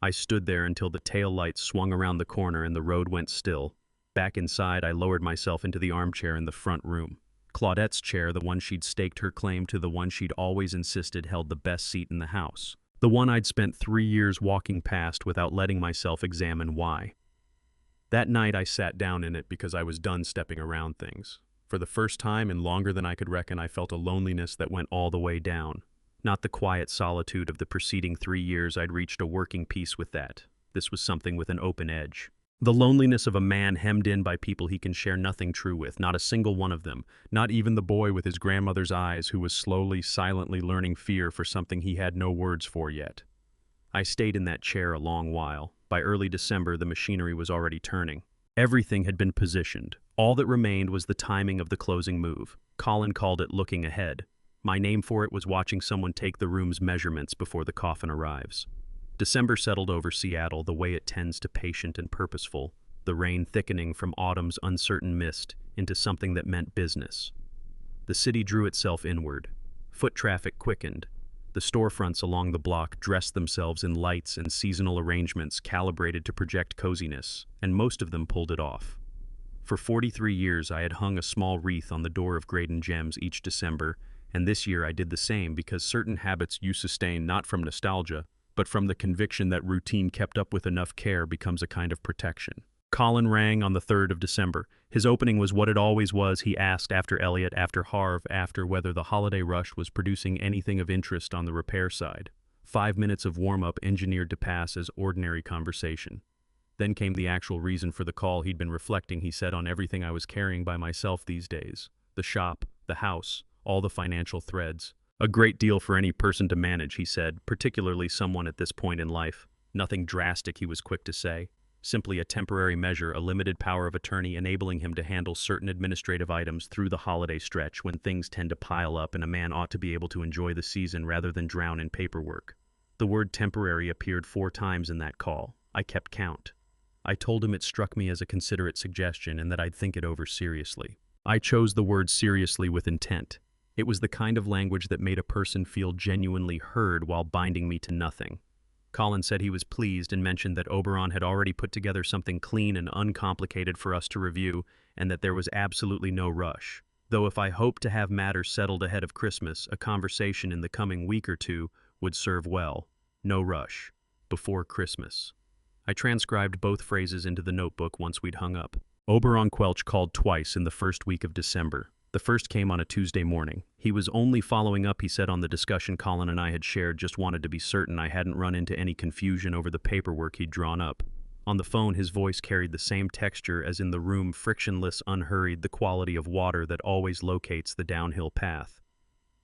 I stood there until the tail lights swung around the corner and the road went still. Back inside, I lowered myself into the armchair in the front room. Claudette's chair, the one she'd staked her claim to, the one she'd always insisted held the best seat in the house. The one I'd spent 3 years walking past without letting myself examine why. That night I sat down in it because I was done stepping around things. For the first time in longer than I could reckon, I felt a loneliness that went all the way down. Not the quiet solitude of the preceding 3 years. I'd reached a working peace with that. This was something with an open edge. The loneliness of a man hemmed in by people he can share nothing true with, not a single one of them, not even the boy with his grandmother's eyes who was slowly, silently learning fear for something he had no words for yet. I stayed in that chair a long while. By early December, the machinery was already turning. Everything had been positioned. All that remained was the timing of the closing move. Colin called it looking ahead. My name for it was watching someone take the room's measurements before the coffin arrives. December settled over Seattle the way it tends to, patient and purposeful, the rain thickening from autumn's uncertain mist into something that meant business. The city drew itself inward. Foot traffic quickened. The storefronts along the block dressed themselves in lights and seasonal arrangements calibrated to project coziness, and most of them pulled it off. For 43 years I had hung a small wreath on the door of Graydon Gems each December, and this year I did the same because certain habits you sustain not from nostalgia, but from the conviction that routine kept up with enough care becomes a kind of protection. Colin rang on the 3rd of December. His opening was what it always was. He asked after Elliot, after Harv, after whether the holiday rush was producing anything of interest on the repair side. 5 minutes of warm-up engineered to pass as ordinary conversation. Then came the actual reason for the call. He'd been reflecting, he said, on everything I was carrying by myself these days. The shop, the house, all the financial threads. A great deal for any person to manage, he said, particularly someone at this point in life. Nothing drastic, he was quick to say. Simply a temporary measure, a limited power of attorney enabling him to handle certain administrative items through the holiday stretch when things tend to pile up and a man ought to be able to enjoy the season rather than drown in paperwork. The word temporary appeared 4 times in that call. I kept count. I told him it struck me as a considerate suggestion and that I'd think it over seriously. I chose the word seriously with intent. It was the kind of language that made a person feel genuinely heard while binding me to nothing. Colin said he was pleased and mentioned that Oberon had already put together something clean and uncomplicated for us to review and that there was absolutely no rush. Though if I hoped to have matters settled ahead of Christmas, a conversation in the coming week or 2 would serve well. No rush. Before Christmas. I transcribed both phrases into the notebook once we'd hung up. Oberon Quelch called twice in the first week of December. The first came on a Tuesday morning. He was only following up, he said, on the discussion Colin and I had shared, just wanted to be certain I hadn't run into any confusion over the paperwork he'd drawn up. On the phone, his voice carried the same texture as in the room, frictionless, unhurried, the quality of water that always locates the downhill path.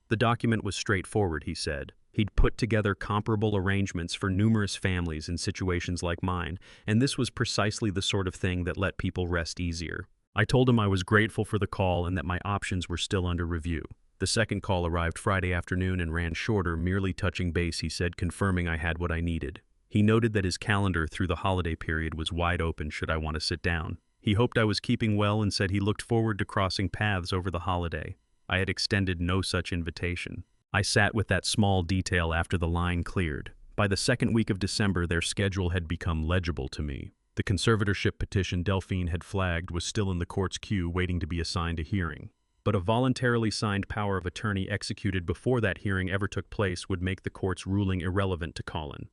The document was straightforward, he said. He'd put together comparable arrangements for numerous families in situations like mine, and this was precisely the sort of thing that let people rest easier. I told him I was grateful for the call and that my options were still under review. The second call arrived Friday afternoon and ran shorter, merely touching base, he said, confirming I had what I needed. He noted that his calendar through the holiday period was wide open should I want to sit down. He hoped I was keeping well and said he looked forward to crossing paths over the holiday. I had extended no such invitation. I sat with that small detail after the line cleared. By the second week of December, their schedule had become legible to me. The conservatorship petition Delphine had flagged was still in the court's queue waiting to be assigned a hearing. But a voluntarily signed power of attorney executed before that hearing ever took place would make the court's ruling irrelevant to Colin.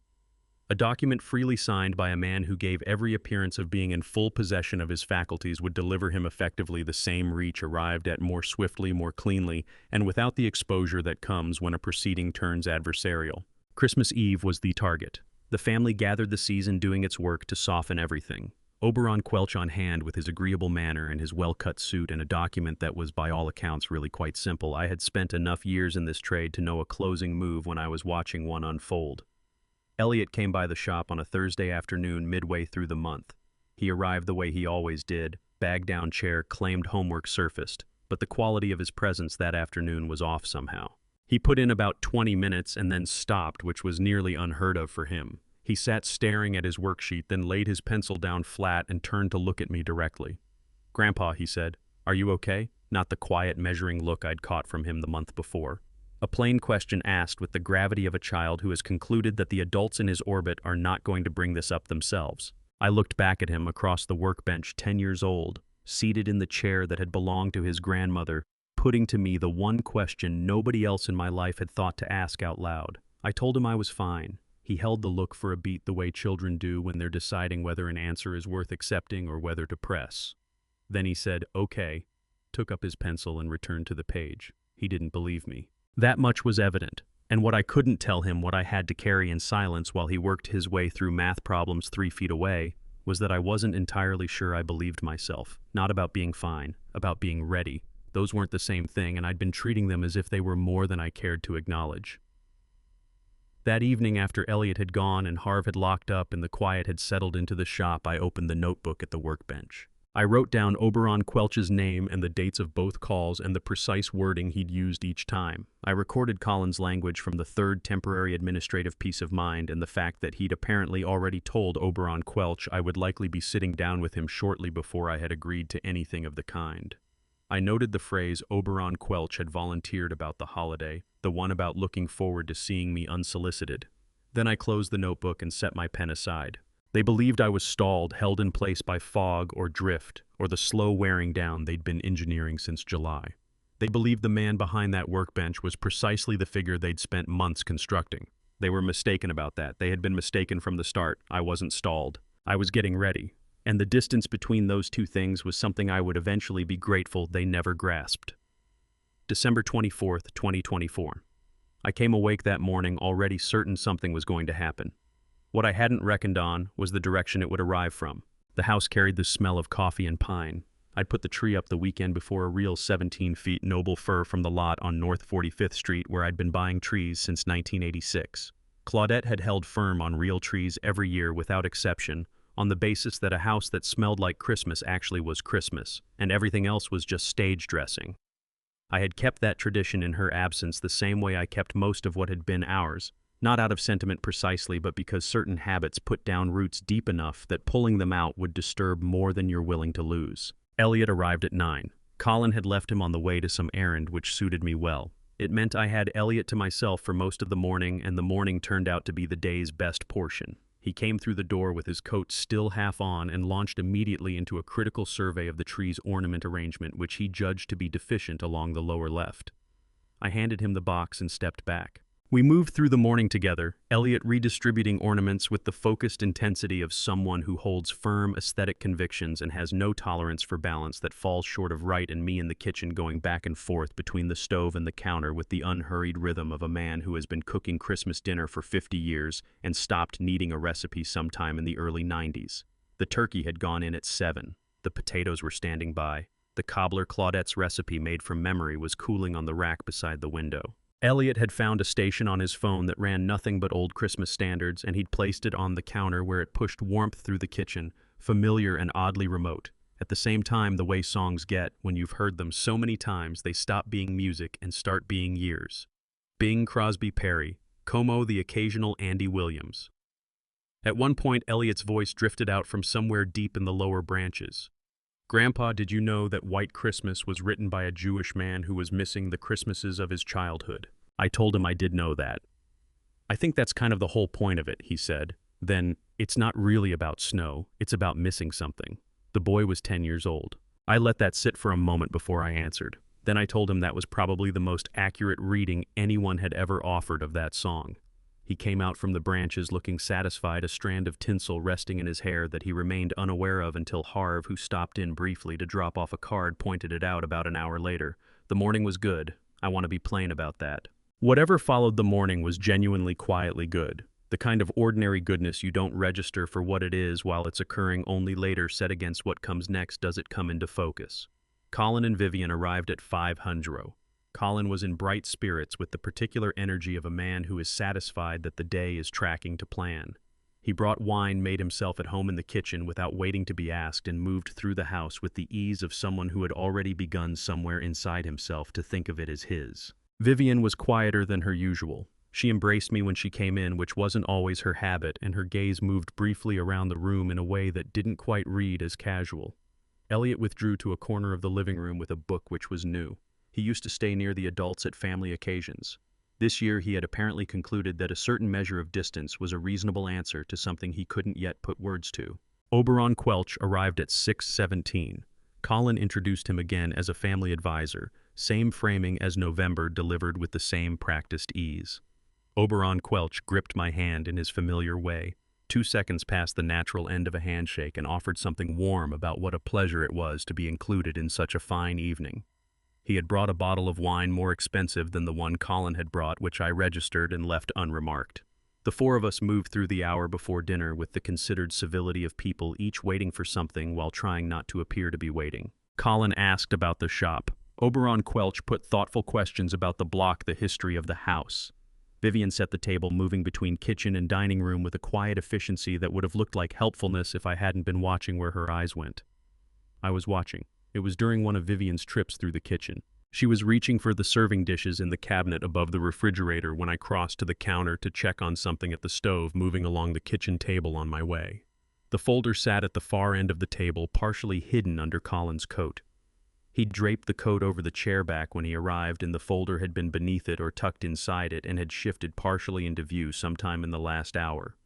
A document freely signed by a man who gave every appearance of being in full possession of his faculties would deliver him effectively the same reach arrived at more swiftly, more cleanly, and without the exposure that comes when a proceeding turns adversarial. Christmas Eve was the target. The family gathered the season doing its work to soften everything. Oberon Quelch on hand with his agreeable manner and his well-cut suit and a document that was by all accounts really quite simple. I had spent enough years in this trade to know a closing move when I was watching one unfold. Elliot came by the shop on a Thursday afternoon midway through the month. He arrived the way he always did, bag-down chair, claimed homework surfaced, but the quality of his presence that afternoon was off somehow. He put in about 20 minutes and then stopped, which was nearly unheard of for him. He sat staring at his worksheet, then laid his pencil down flat and turned to look at me directly. "Grandpa," he said, "are you okay?" Not the quiet, measuring look I'd caught from him the month before. A plain question asked with the gravity of a child who has concluded that the adults in his orbit are not going to bring this up themselves. I looked back at him across the workbench, 10 years old, seated in the chair that had belonged to his grandmother, putting to me the one question nobody else in my life had thought to ask out loud. I told him I was fine. He held the look for a beat the way children do when they're deciding whether an answer is worth accepting or whether to press. Then he said, "Okay," took up his pencil and returned to the page. He didn't believe me. That much was evident, and what I couldn't tell him, what I had to carry in silence while he worked his way through math problems 3 feet away, was that I wasn't entirely sure I believed myself. Not about being fine, about being ready. Those weren't the same thing, and I'd been treating them as if they were more than I cared to acknowledge. That evening, after Elliot had gone and Harv had locked up and the quiet had settled into the shop, I opened the notebook at the workbench. I wrote down Oberon Quelch's name and the dates of both calls and the precise wording he'd used each time. I recorded Colin's language from the third temporary administrative peace of mind and the fact that he'd apparently already told Oberon Quelch I would likely be sitting down with him shortly before I had agreed to anything of the kind. I noted the phrase Oberon Quelch had volunteered about the holiday, the one about looking forward to seeing me unsolicited. Then I closed the notebook and set my pen aside. They believed I was stalled, held in place by fog or drift, or the slow wearing down they'd been engineering since July. They believed the man behind that workbench was precisely the figure they'd spent months constructing. They were mistaken about that. They had been mistaken from the start. I wasn't stalled. I was getting ready. And the distance between those two things was something I would eventually be grateful they never grasped. December 24th, 2024. I came awake that morning already certain something was going to happen. What I hadn't reckoned on was the direction it would arrive from. The house carried the smell of coffee and pine. I'd put the tree up the weekend before a real 17-feet noble fir from the lot on North 45th Street where I'd been buying trees since 1986. Claudette had held firm on real trees every year without exception, on the basis that a house that smelled like Christmas actually was Christmas, and everything else was just stage dressing. I had kept that tradition in her absence the same way I kept most of what had been ours, not out of sentiment precisely, but because certain habits put down roots deep enough that pulling them out would disturb more than you're willing to lose. Elliot arrived at 9. Colin had left him on the way to some errand which suited me well. It meant I had Elliot to myself for most of the morning, and the morning turned out to be the day's best portion. He came through the door with his coat still half on and launched immediately into a critical survey of the tree's ornament arrangement, which he judged to be deficient along the lower left. I handed him the box and stepped back. We moved through the morning together, Elliot redistributing ornaments with the focused intensity of someone who holds firm aesthetic convictions and has no tolerance for balance that falls short of right, and me in the kitchen going back and forth between the stove and the counter with the unhurried rhythm of a man who has been cooking Christmas dinner for 50 years and stopped needing a recipe sometime in the early 90s. The turkey had gone in at 7. The potatoes were standing by. The cobbler Claudette's recipe made from memory was cooling on the rack beside the window. Elliot had found a station on his phone that ran nothing but old Christmas standards, and he'd placed it on the counter where it pushed warmth through the kitchen, familiar and oddly remote. At the same time, the way songs get, when you've heard them so many times, they stop being music and start being years. Bing Crosby Perry, Como the occasional Andy Williams. At one point, Elliot's voice drifted out from somewhere deep in the lower branches. Grandpa, did you know that White Christmas was written by a Jewish man who was missing the Christmases of his childhood? I told him I did know that. I think that's kind of the whole point of it, he said. Then, it's not really about snow, it's about missing something. The boy was 10 years old. I let that sit for a moment before I answered. Then I told him that was probably the most accurate reading anyone had ever offered of that song. He came out from the branches looking satisfied, a strand of tinsel resting in his hair that he remained unaware of until Harv, who stopped in briefly to drop off a card, pointed it out about an hour later. The morning was good. I want to be plain about that. Whatever followed the morning was genuinely quietly good. The kind of ordinary goodness you don't register for what it is while it's occurring, only later set against what comes next does it come into focus. Colin and Vivian arrived at 500. Colin was in bright spirits with the particular energy of a man who is satisfied that the day is tracking to plan. He brought wine, made himself at home in the kitchen without waiting to be asked, and moved through the house with the ease of someone who had already begun somewhere inside himself to think of it as his. Vivian was quieter than her usual. She embraced me when she came in, which wasn't always her habit, and her gaze moved briefly around the room in a way that didn't quite read as casual. Elliot withdrew to a corner of the living room with a book which was new. He used to stay near the adults at family occasions. This year he had apparently concluded that a certain measure of distance was a reasonable answer to something he couldn't yet put words to. Oberon Quelch arrived at 6:17. Colin introduced him again as a family advisor, same framing as November, delivered with the same practiced ease. Oberon Quelch gripped my hand in his familiar way. 2 seconds past the natural end of a handshake, and offered something warm about what a pleasure it was to be included in such a fine evening. He had brought a bottle of wine more expensive than the one Colin had brought, which I registered and left unremarked. The four of us moved through the hour before dinner with the considered civility of people each waiting for something while trying not to appear to be waiting. Colin asked about the shop. Oberon Quelch put thoughtful questions about the block, the history of the house. Vivian set the table, moving between kitchen and dining room with a quiet efficiency that would have looked like helpfulness if I hadn't been watching where her eyes went. I was watching. It was during one of Vivian's trips through the kitchen. She was reaching for the serving dishes in the cabinet above the refrigerator when I crossed to the counter to check on something at the stove, moving along the kitchen table on my way. The folder sat at the far end of the table, partially hidden under Colin's coat. He'd draped the coat over the chair back when he arrived, and the folder had been beneath it or tucked inside it and had shifted partially into view sometime in the last hour.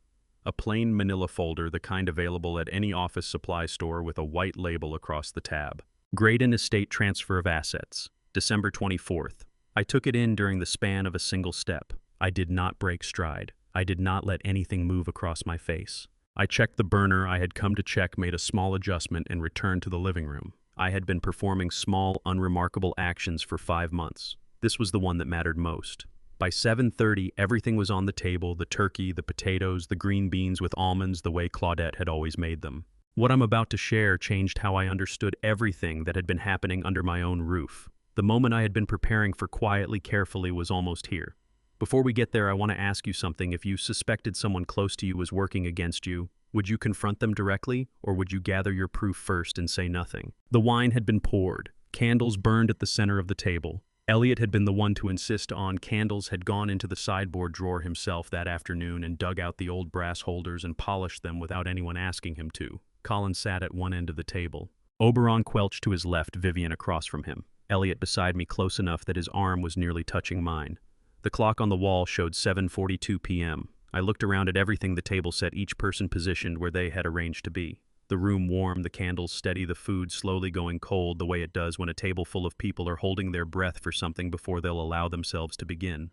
A plain manila folder, the kind available at any office supply store, with a white label across the tab. Graydon Estate Transfer of Assets, December 24th. I took it in during the span of a single step. I did not break stride. I did not let anything move across my face. I checked the burner I had come to check, made a small adjustment, and returned to the living room. I had been performing small, unremarkable actions for 5 months. This was the one that mattered most. By 7:30, everything was on the table: the turkey, the potatoes, the green beans with almonds, the way Claudette had always made them. What I'm about to share changed how I understood everything that had been happening under my own roof. The moment I had been preparing for quietly, carefully, was almost here. Before we get there, I want to ask you something. If you suspected someone close to you was working against you, would you confront them directly, or would you gather your proof first and say nothing? The wine had been poured. Candles burned at the center of the table. Elliot had been the one to insist on candles, had gone into the sideboard drawer himself that afternoon and dug out the old brass holders and polished them without anyone asking him to. Colin sat at one end of the table. Oberon Quelch to his left, Vivian across from him. Elliot beside me, close enough that his arm was nearly touching mine. The clock on the wall showed 7:42 p.m. I looked around at everything the table set, each person positioned where they had arranged to be. The room warm, the candles steady, the food slowly going cold, the way it does when a table full of people are holding their breath for something before they'll allow themselves to begin.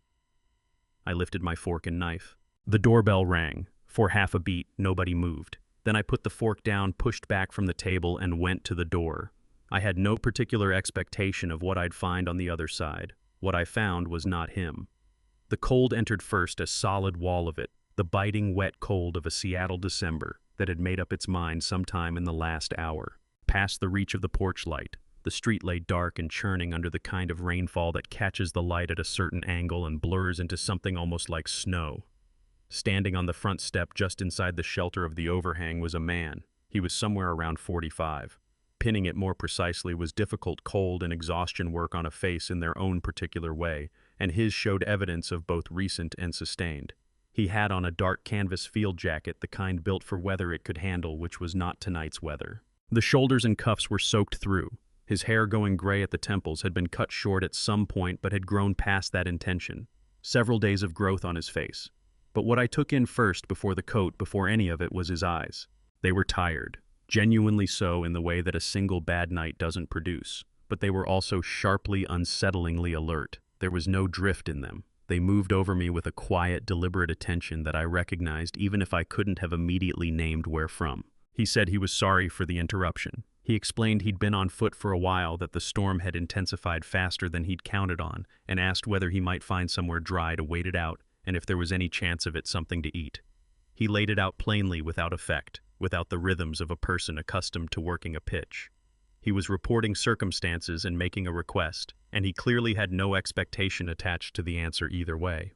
I lifted my fork and knife. The doorbell rang. For half a beat, nobody moved. Then I put the fork down, pushed back from the table, and went to the door. I had no particular expectation of what I'd find on the other side. What I found was not him. The cold entered first, a solid wall of it, the biting, wet cold of a Seattle December that had made up its mind sometime in the last hour. Past the reach of the porch light, the street lay dark and churning under the kind of rainfall that catches the light at a certain angle and blurs into something almost like snow. Standing on the front step just inside the shelter of the overhang was a man. He was somewhere around 45. Pinning it more precisely was difficult cold and exhaustion work on a face in their own particular way, and his showed evidence of both recent and sustained. He had on a dark canvas field jacket, the kind built for weather it could handle, which was not tonight's weather. The shoulders and cuffs were soaked through. His hair, going gray at the temples, had been cut short at some point but had grown past that intention. Several days of growth on his face. But what I took in first, before the coat, before any of it, was his eyes. They were tired. Genuinely so, in the way that a single bad night doesn't produce. But they were also sharply, unsettlingly alert. There was no drift in them. They moved over me with a quiet, deliberate attention that I recognized even if I couldn't have immediately named where from. He said he was sorry for the interruption. He explained he'd been on foot for a while, that the storm had intensified faster than he'd counted on, and asked whether he might find somewhere dry to wait it out, and if there was any chance of it something to eat. He laid it out plainly, without effect, without the rhythms of a person accustomed to working a pitch. He was reporting circumstances and making a request, and he clearly had no expectation attached to the answer either way.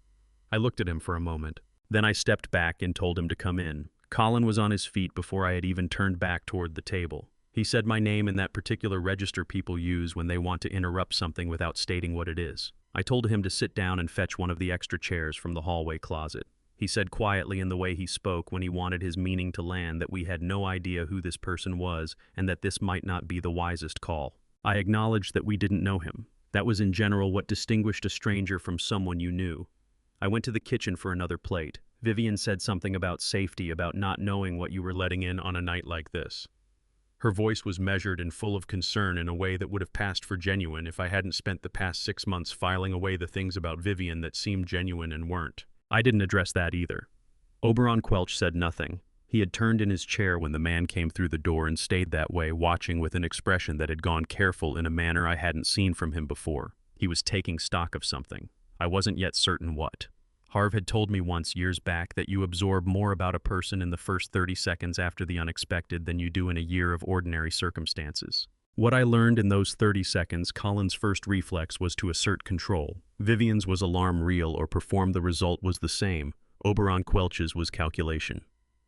I looked at him for a moment. Then I stepped back and told him to come in. Colin was on his feet before I had even turned back toward the table. He said my name in that particular register people use when they want to interrupt something without stating what it is. I told him to sit down and fetch one of the extra chairs from the hallway closet. He said quietly, in the way he spoke when he wanted his meaning to land, that we had no idea who this person was and that this might not be the wisest call. I acknowledged that we didn't know him. That was in general what distinguished a stranger from someone you knew. I went to the kitchen for another plate. Vivian said something about safety, about not knowing what you were letting in on a night like this. Her voice was measured and full of concern in a way that would have passed for genuine if I hadn't spent the past 6 months filing away the things about Vivian that seemed genuine and weren't. I didn't address that either. Oberon Quelch said nothing. He had turned in his chair when the man came through the door and stayed that way, watching with an expression that had gone careful in a manner I hadn't seen from him before. He was taking stock of something. I wasn't yet certain what. Harv had told me once, years back, that you absorb more about a person in the first 30 seconds after the unexpected than you do in a year of ordinary circumstances. What I learned in those 30 seconds, Colin's first reflex was to assert control. Vivian's was alarm real or perform, the result was the same. Oberon Quelch's was calculation.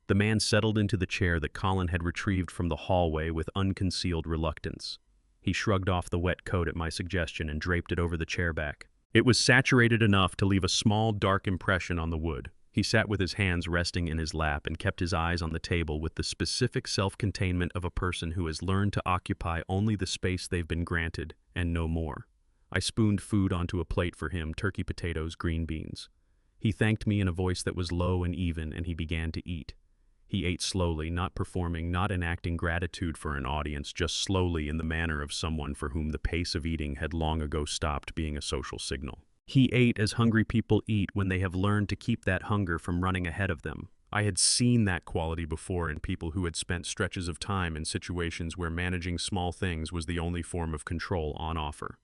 The man settled into the chair that Colin had retrieved from the hallway with unconcealed reluctance. He shrugged off the wet coat at my suggestion and draped it over the chair back. It was saturated enough to leave a small, dark impression on the wood. He sat with his hands resting in his lap and kept his eyes on the table with the specific self-containment of a person who has learned to occupy only the space they've been granted, and no more. I spooned food onto a plate for him, turkey potatoes, green beans. He thanked me in a voice that was low and even, and he began to eat. He ate slowly, not performing, not enacting gratitude for an audience, just slowly, in the manner of someone for whom the pace of eating had long ago stopped being a social signal. He ate as hungry people eat when they have learned to keep that hunger from running ahead of them. I had seen that quality before in people who had spent stretches of time in situations where managing small things was the only form of control on offer.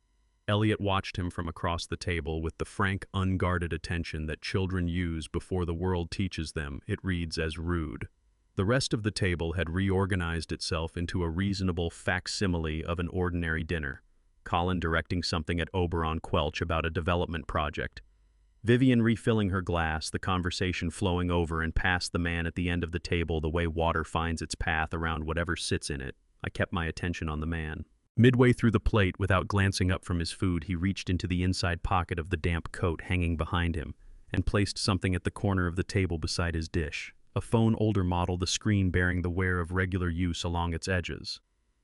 Elliot watched him from across the table with the frank, unguarded attention that children use before the world teaches them it reads as rude. The rest of the table had reorganized itself into a reasonable facsimile of an ordinary dinner. Colin directing something at Oberon Quelch about a development project. Vivian refilling her glass, the conversation flowing over and past the man at the end of the table the way water finds its path around whatever sits in it. I kept my attention on the man. Midway through the plate, without glancing up from his food, he reached into the inside pocket of the damp coat hanging behind him and placed something at the corner of the table beside his dish. A phone, older model, the screen bearing the wear of regular use along its edges.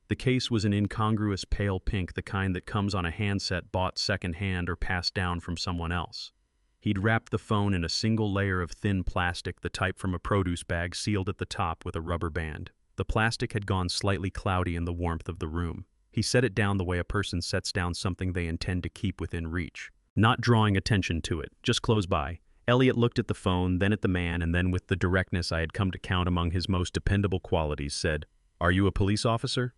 The case was an incongruous pale pink, the kind that comes on a handset bought second-hand or passed down from someone else. He'd wrapped the phone in a single layer of thin plastic, the type from a produce bag, sealed at the top with a rubber band. The plastic had gone slightly cloudy in the warmth of the room. He set it down the way a person sets down something they intend to keep within reach, not drawing attention to it, just close by. Elliot looked at the phone, then at the man, and then, with the directness I had come to count among his most dependable qualities, said, "Are you a police officer?"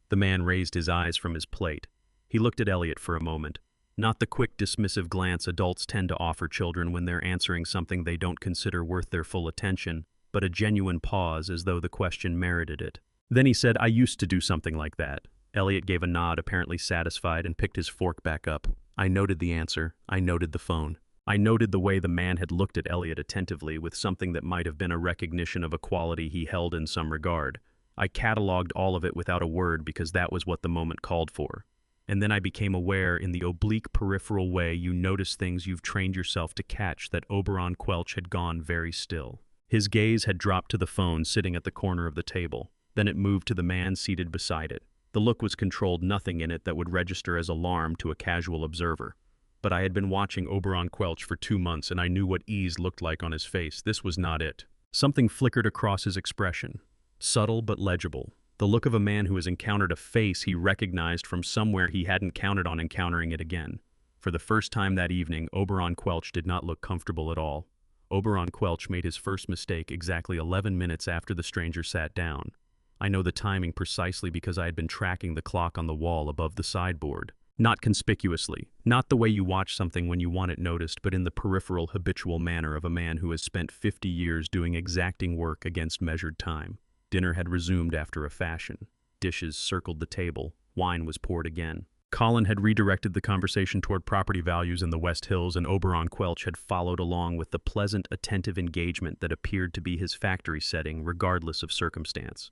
The man raised his eyes from his plate. He looked at Elliot for a moment. Not the quick, dismissive glance adults tend to offer children when they're answering something they don't consider worth their full attention, but a genuine pause as though the question merited it. Then he said, "I used to do something like that." Elliot gave a nod, apparently satisfied, and picked his fork back up. I noted the answer. I noted the phone. I noted the way the man had looked at Elliot attentively with something that might have been a recognition of a quality he held in some regard. I cataloged all of it without a word because that was what the moment called for. And then I became aware in the oblique peripheral way you notice things you've trained yourself to catch that Oberon Quelch had gone very still. His gaze had dropped to the phone sitting at the corner of the table. Then it moved to the man seated beside it. The look was controlled, nothing in it that would register as alarm to a casual observer. But I had been watching Oberon Quelch for 2 months and I knew what ease looked like on his face. This was not it. Something flickered across his expression. Subtle but legible. The look of a man who has encountered a face he recognized from somewhere he hadn't counted on encountering it again. For the first time that evening, Oberon Quelch did not look comfortable at all. Oberon Quelch made his first mistake exactly 11 minutes after the stranger sat down. I know the timing precisely because I had been tracking the clock on the wall above the sideboard. Not conspicuously, not the way you watch something when you want it noticed, but in the peripheral, habitual manner of a man who has spent 50 years doing exacting work against measured time. Dinner had resumed after a fashion. Dishes circled the table. Wine was poured again. Colin had redirected the conversation toward property values in the West Hills, and Oberon Quelch had followed along with the pleasant, attentive engagement that appeared to be his factory setting, regardless of circumstance.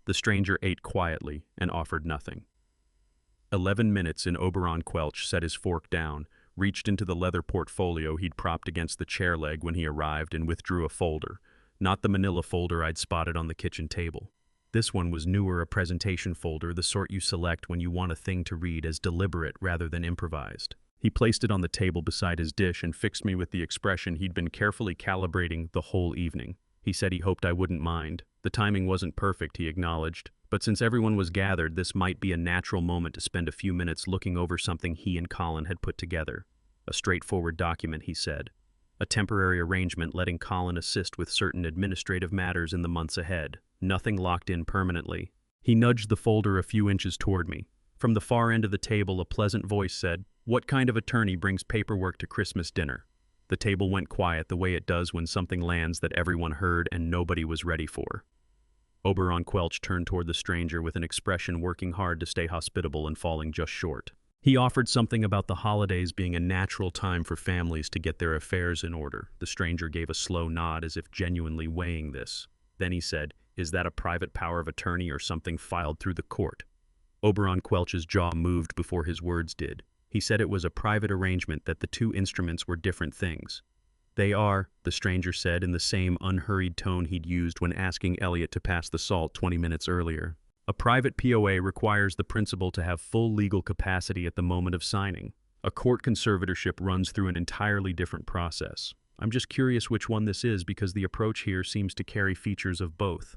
The stranger ate quietly and offered nothing. 11 minutes in, Oberon Quelch set his fork down, reached into the leather portfolio he'd propped against the chair leg when he arrived, and withdrew a folder. Not the manila folder I'd spotted on the kitchen table. This one was newer, a presentation folder, the sort you select when you want a thing to read as deliberate rather than improvised. He placed it on the table beside his dish and fixed me with the expression he'd been carefully calibrating the whole evening. He said he hoped I wouldn't mind. The timing wasn't perfect, he acknowledged, but since everyone was gathered, this might be a natural moment to spend a few minutes looking over something he and Colin had put together. A straightforward document, he said. A temporary arrangement letting Colin assist with certain administrative matters in the months ahead. Nothing locked in permanently. He nudged the folder a few inches toward me. From the far end of the table, a pleasant voice said, "What kind of attorney brings paperwork to Christmas dinner?" The table went quiet the way it does when something lands that everyone heard and nobody was ready for. Oberon Quelch turned toward the stranger with an expression working hard to stay hospitable and falling just short. He offered something about the holidays being a natural time for families to get their affairs in order. The stranger gave a slow nod as if genuinely weighing this. Then he said, "Is that a private power of attorney or something filed through the court?" Oberon Quelch's jaw moved before his words did. He said it was a private arrangement, that the two instruments were different things. "They are," the stranger said in the same unhurried tone he'd used when asking Elliot to pass the salt 20 minutes earlier. "A private POA requires the principal to have full legal capacity at the moment of signing. A court conservatorship runs through an entirely different process. I'm just curious which one this is because the approach here seems to carry features of both."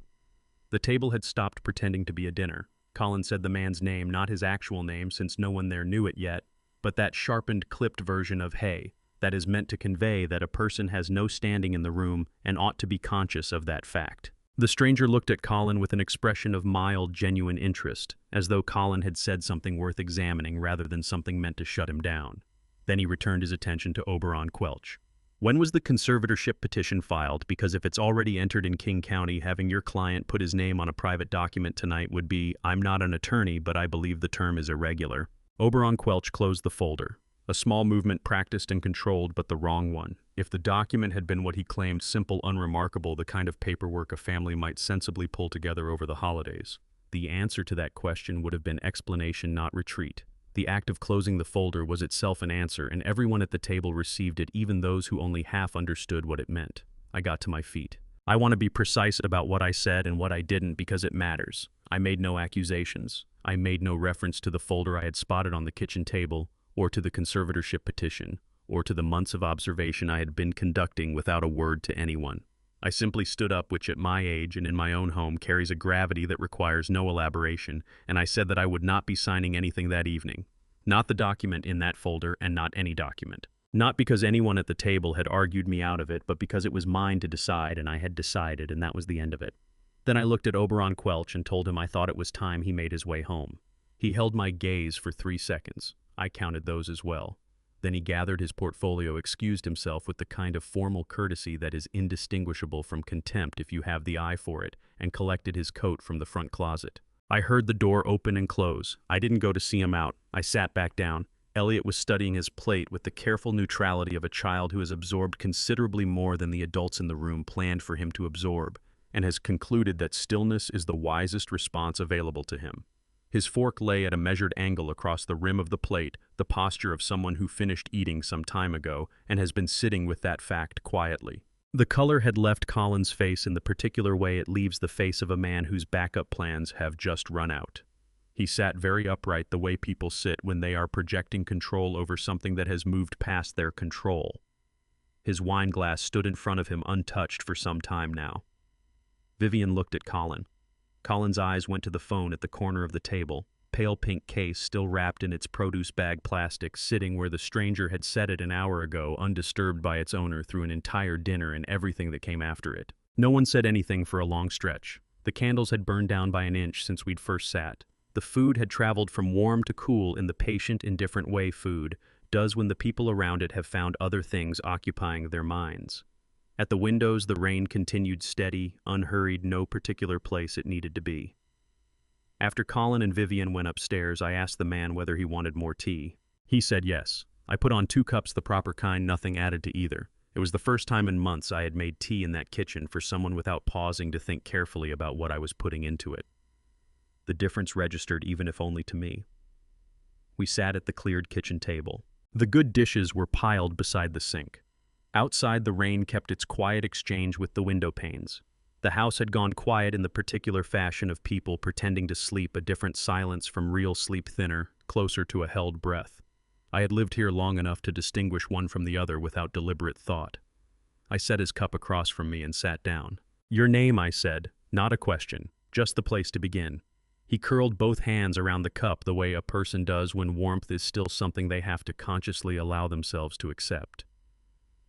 The table had stopped pretending to be a dinner. Colin said the man's name, not his actual name since no one there knew it yet, but that sharpened, clipped version of "hey" that is meant to convey that a person has no standing in the room and ought to be conscious of that fact. The stranger looked at Colin with an expression of mild, genuine interest, as though Colin had said something worth examining rather than something meant to shut him down. Then he returned his attention to Oberon Quelch. "When was the conservatorship petition filed? Because if it's already entered in King County, having your client put his name on a private document tonight would be, I'm not an attorney, but I believe the term is irregular." Oberon Quelch closed the folder. A small movement practiced and controlled, but the wrong one. If the document had been what he claimed, simple, unremarkable, the kind of paperwork a family might sensibly pull together over the holidays, the answer to that question would have been explanation, not retreat. The act of closing the folder was itself an answer, and everyone at the table received it, even those who only half understood what it meant. I got to my feet. I want to be precise about what I said and what I didn't because it matters. I made no accusations. I made no reference to the folder I had spotted on the kitchen table, or to the conservatorship petition, or to the months of observation I had been conducting without a word to anyone. I simply stood up, which at my age and in my own home carries a gravity that requires no elaboration, and I said that I would not be signing anything that evening. Not the document in that folder, and not any document. Not because anyone at the table had argued me out of it, but because it was mine to decide, and I had decided, and that was the end of it. Then I looked at Oberon Quelch and told him I thought it was time he made his way home. He held my gaze for 3 seconds. I counted those as well. Then he gathered his portfolio, excused himself with the kind of formal courtesy that is indistinguishable from contempt if you have the eye for it, and collected his coat from the front closet. I heard the door open and close. I didn't go to see him out. I sat back down. Elliot was studying his plate with the careful neutrality of a child who has absorbed considerably more than the adults in the room planned for him to absorb. and has concluded that stillness is the wisest response available to him. His fork lay at a measured angle across the rim of the plate, the posture of someone who finished eating some time ago and has been sitting with that fact quietly. The color had left Colin's face in the particular way it leaves the face of a man whose backup plans have just run out. He sat very upright, the way people sit when they are projecting control over something that has moved past their control. His wine glass stood in front of him untouched for some time now. Vivian looked at Colin. Colin's eyes went to the phone at the corner of the table, pale pink case still wrapped in its produce bag plastic, sitting where the stranger had set it an hour ago, undisturbed by its owner through an entire dinner and everything that came after it. No one said anything for a long stretch. The candles had burned down by an inch since we'd first sat. The food had traveled from warm to cool in the patient, indifferent way food does when the people around it have found other things occupying their minds. At the windows, the rain continued steady, unhurried, no particular place it needed to be. After Colin and Vivian went upstairs, I asked the man whether he wanted more tea. He said yes. I put on 2 cups, the proper kind, nothing added to either. It was the first time in months I had made tea in that kitchen for someone without pausing to think carefully about what I was putting into it. The difference registered, even if only to me. We sat at the cleared kitchen table. The good dishes were piled beside the sink. Outside, the rain kept its quiet exchange with the window panes. The house had gone quiet in the particular fashion of people pretending to sleep, a different silence from real sleep, thinner, closer to a held breath. I had lived here long enough to distinguish one from the other without deliberate thought. I set his cup across from me and sat down. "Your name," I said, not a question, just the place to begin. He curled both hands around the cup the way a person does when warmth is still something they have to consciously allow themselves to accept.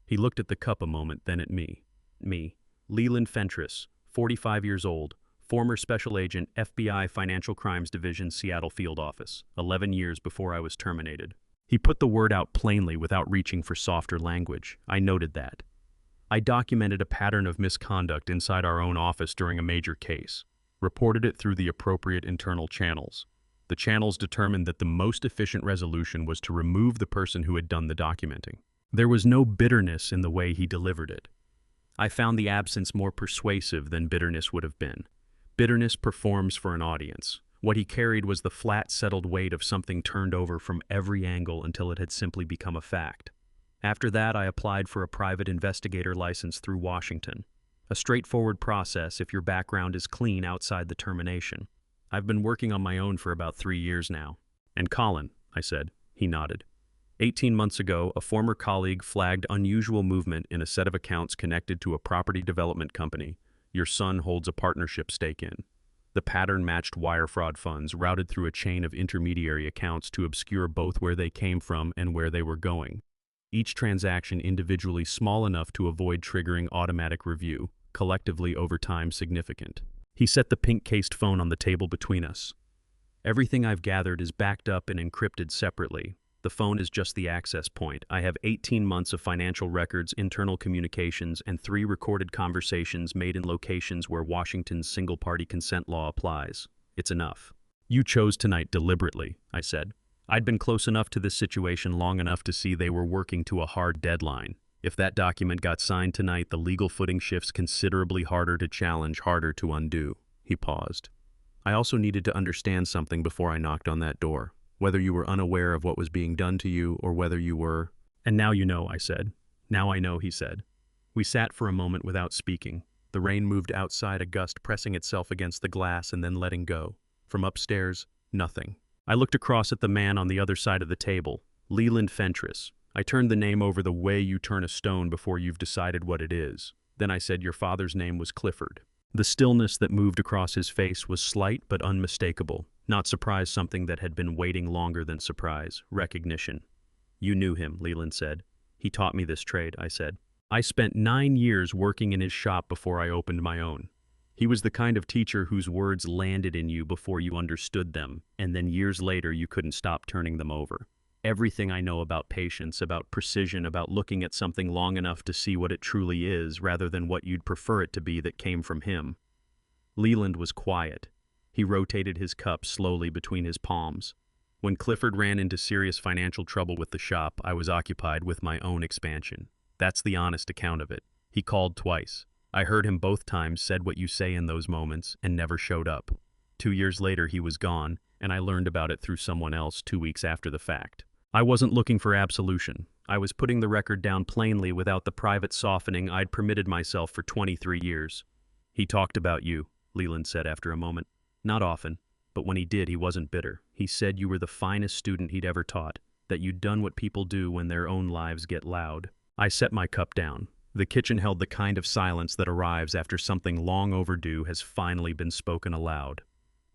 He looked at the cup a moment, then at me. Me, Leland Fentress, 45 years old, former special agent, FBI Financial Crimes Division, Seattle Field Office, 11 years before I was terminated. He put the word out plainly without reaching for softer language. I noted that. I documented a pattern of misconduct inside our own office during a major case, reported it through the appropriate internal channels. The channels determined that the most efficient resolution was to remove the person who had done the documenting. There was no bitterness in the way he delivered it. I found the absence more persuasive than bitterness would have been. Bitterness performs for an audience. What he carried was the flat, settled weight of something turned over from every angle until it had simply become a fact. After that, I applied for a private investigator license through Washington. A straightforward process if your background is clean outside the termination. I've been working on my own for about 3 years now. "And Colin," I said. He nodded. 18 months ago, a former colleague flagged unusual movement in a set of accounts connected to a property development company your son holds a partnership stake in. The pattern matched wire fraud funds routed through a chain of intermediary accounts to obscure both where they came from and where they were going. Each transaction individually small enough to avoid triggering automatic review, collectively over time significant. He set the pink-cased phone on the table between us. "Everything I've gathered is backed up and encrypted separately. The phone is just the access point. I have 18 months of financial records, internal communications, and 3 recorded conversations made in locations where Washington's single-party consent law applies. It's enough." "You chose tonight deliberately," I said. I'd been close enough to this situation long enough to see they were working to a hard deadline. If that document got signed tonight, the legal footing shifts considerably harder to challenge, harder to undo. He paused. "I also needed to understand something before I knocked on that door. Whether you were unaware of what was being done to you, or whether you were—" "And now you know," I said. "Now I know," he said. We sat for a moment without speaking. The rain moved outside, a gust pressing itself against the glass and then letting go. From upstairs, nothing. I looked across at the man on the other side of the table. "Leland Fentress. I turned the name over the way you turn a stone before you've decided what it is. Then I said your father's name was Clifford." The stillness that moved across his face was slight but unmistakable. Not surprise, something that had been waiting longer than surprise. Recognition. "You knew him," Leland said. "He taught me this trade," I said. "I spent 9 years working in his shop before I opened my own." He was the kind of teacher whose words landed in you before you understood them, and then years later you couldn't stop turning them over. Everything I know about patience, about precision, about looking at something long enough to see what it truly is rather than what you'd prefer it to be, that came from him. Leland was quiet. He rotated his cup slowly between his palms. When Clifford ran into serious financial trouble with the shop, I was occupied with my own expansion. That's the honest account of it. He called twice. I heard him both times, said what you say in those moments, and never showed up. 2 years later, he was gone, and I learned about it through someone else 2 weeks after the fact. I wasn't looking for absolution. I was putting the record down plainly without the private softening I'd permitted myself for 23 years. He talked about you, Leland said after a moment. Not often, but when he did, he wasn't bitter. He said you were the finest student he'd ever taught, that you'd done what people do when their own lives get loud. I set my cup down. The kitchen held the kind of silence that arrives after something long overdue has finally been spoken aloud.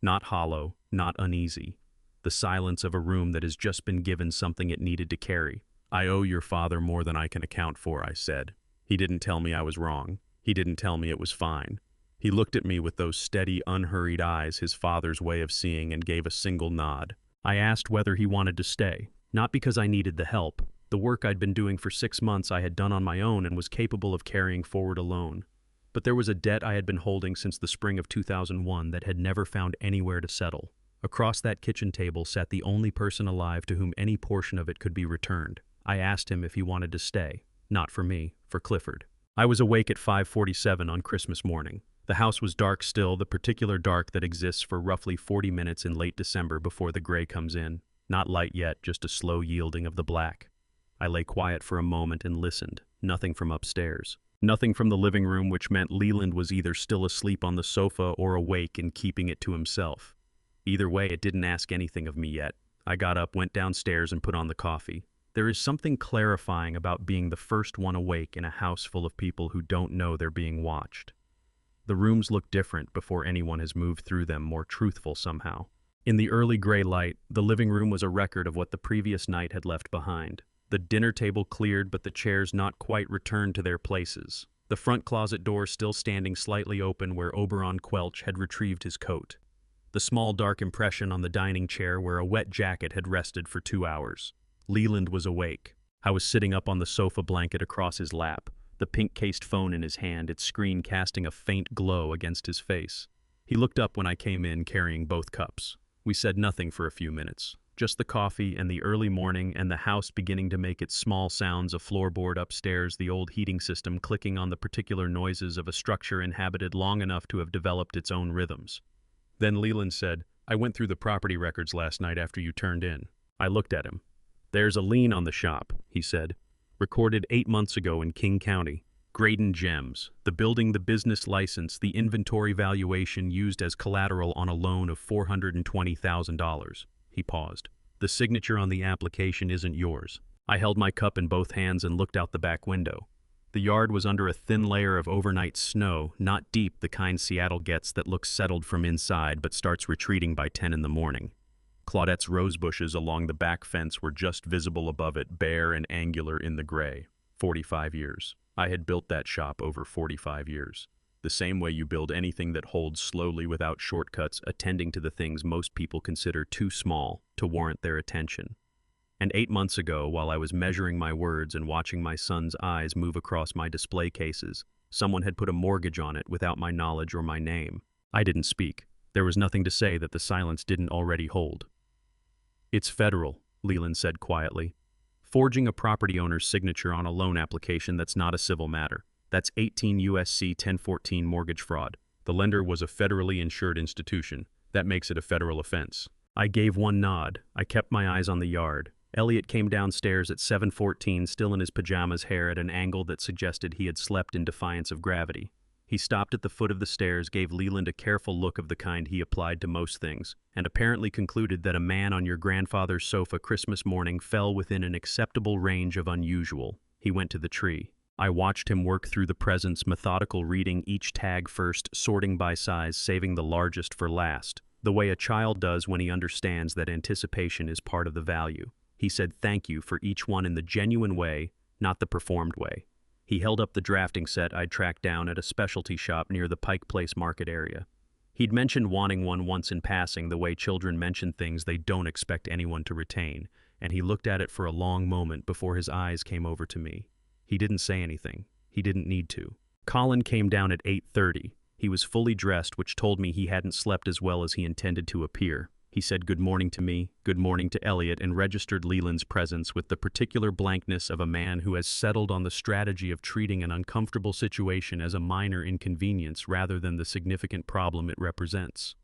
Not hollow, not uneasy. The silence of a room that has just been given something it needed to carry. I owe your father more than I can account for, I said. He didn't tell me I was wrong. He didn't tell me it was fine. He looked at me with those steady, unhurried eyes, his father's way of seeing, and gave a single nod. I asked whether he wanted to stay, not because I needed the help. The work I'd been doing for 6 months I had done on my own and was capable of carrying forward alone. But there was a debt I had been holding since the spring of 2001 that had never found anywhere to settle. Across that kitchen table sat the only person alive to whom any portion of it could be returned. I asked him if he wanted to stay. Not for me, for Clifford. I was awake at 5:47 on Christmas morning. The house was dark still, the particular dark that exists for roughly 40 minutes in late December before the gray comes in. Not light yet, just a slow yielding of the black. I lay quiet for a moment and listened. Nothing from upstairs. Nothing from the living room, which meant Leland was either still asleep on the sofa or awake and keeping it to himself. Either way, it didn't ask anything of me yet. I got up, went downstairs, and put on the coffee. There is something clarifying about being the first one awake in a house full of people who don't know they're being watched. The rooms look different before anyone has moved through them, more truthful somehow. In the early gray light, the living room was a record of what the previous night had left behind. The dinner table cleared, but the chairs not quite returned to their places. The front closet door still standing slightly open where Oberon Quelch had retrieved his coat. The small dark impression on the dining chair where a wet jacket had rested for 2 hours. Leland was awake. I was sitting up on the sofa blanket across his lap, the pink-cased phone in his hand, its screen casting a faint glow against his face. He looked up when I came in carrying both cups. We said nothing for a few minutes. Just the coffee and the early morning and the house beginning to make its small sounds, a floorboard upstairs, the old heating system clicking on the particular noises of a structure inhabited long enough to have developed its own rhythms. Then Leland said, "I went through the property records last night after you turned in." I looked at him. "There's a lien on the shop," he said. "Recorded 8 months ago in King County. Graydon Gems. The building, the business license, the inventory valuation used as collateral on a loan of $420,000. He paused. "The signature on the application isn't yours." I held my cup in both hands and looked out the back window. The yard was under a thin layer of overnight snow, not deep, the kind Seattle gets that looks settled from inside but starts retreating by 10 in the morning. Claudette's rose bushes along the back fence were just visible above it, bare and angular in the gray. 45 years. I had built that shop over 45 years. The same way you build anything that holds slowly without shortcuts, attending to the things most people consider too small to warrant their attention. And 8 months ago, while I was measuring my words and watching my son's eyes move across my display cases, someone had put a mortgage on it without my knowledge or my name. I didn't speak. There was nothing to say that the silence didn't already hold. "It's federal," Leland said quietly. "Forging a property owner's signature on a loan application, that's not a civil matter. That's 18 U.S.C. 1014 mortgage fraud. The lender was a federally insured institution. That makes it a federal offense." I gave one nod. I kept my eyes on the yard. Elliot came downstairs at 7:14, still in his pajamas, hair at an angle that suggested he had slept in defiance of gravity. He stopped at the foot of the stairs, gave Leland a careful look of the kind he applied to most things, and apparently concluded that a man on your grandfather's sofa Christmas morning fell within an acceptable range of unusual. He went to the tree. I watched him work through the presents, methodical, reading each tag first, sorting by size, saving the largest for last, the way a child does when he understands that anticipation is part of the value. He said thank you for each one in the genuine way, not the performed way. He held up the drafting set I'd tracked down at a specialty shop near the Pike Place Market area. He'd mentioned wanting one once in passing, the way children mention things they don't expect anyone to retain, and he looked at it for a long moment before his eyes came over to me. He didn't say anything. He didn't need to. Colin came down at 8:30. He was fully dressed, which told me he hadn't slept as well as he intended to appear. He said good morning to me, good morning to Elliot, and registered Leland's presence with the particular blankness of a man who has settled on the strategy of treating an uncomfortable situation as a minor inconvenience rather than the significant problem it represents.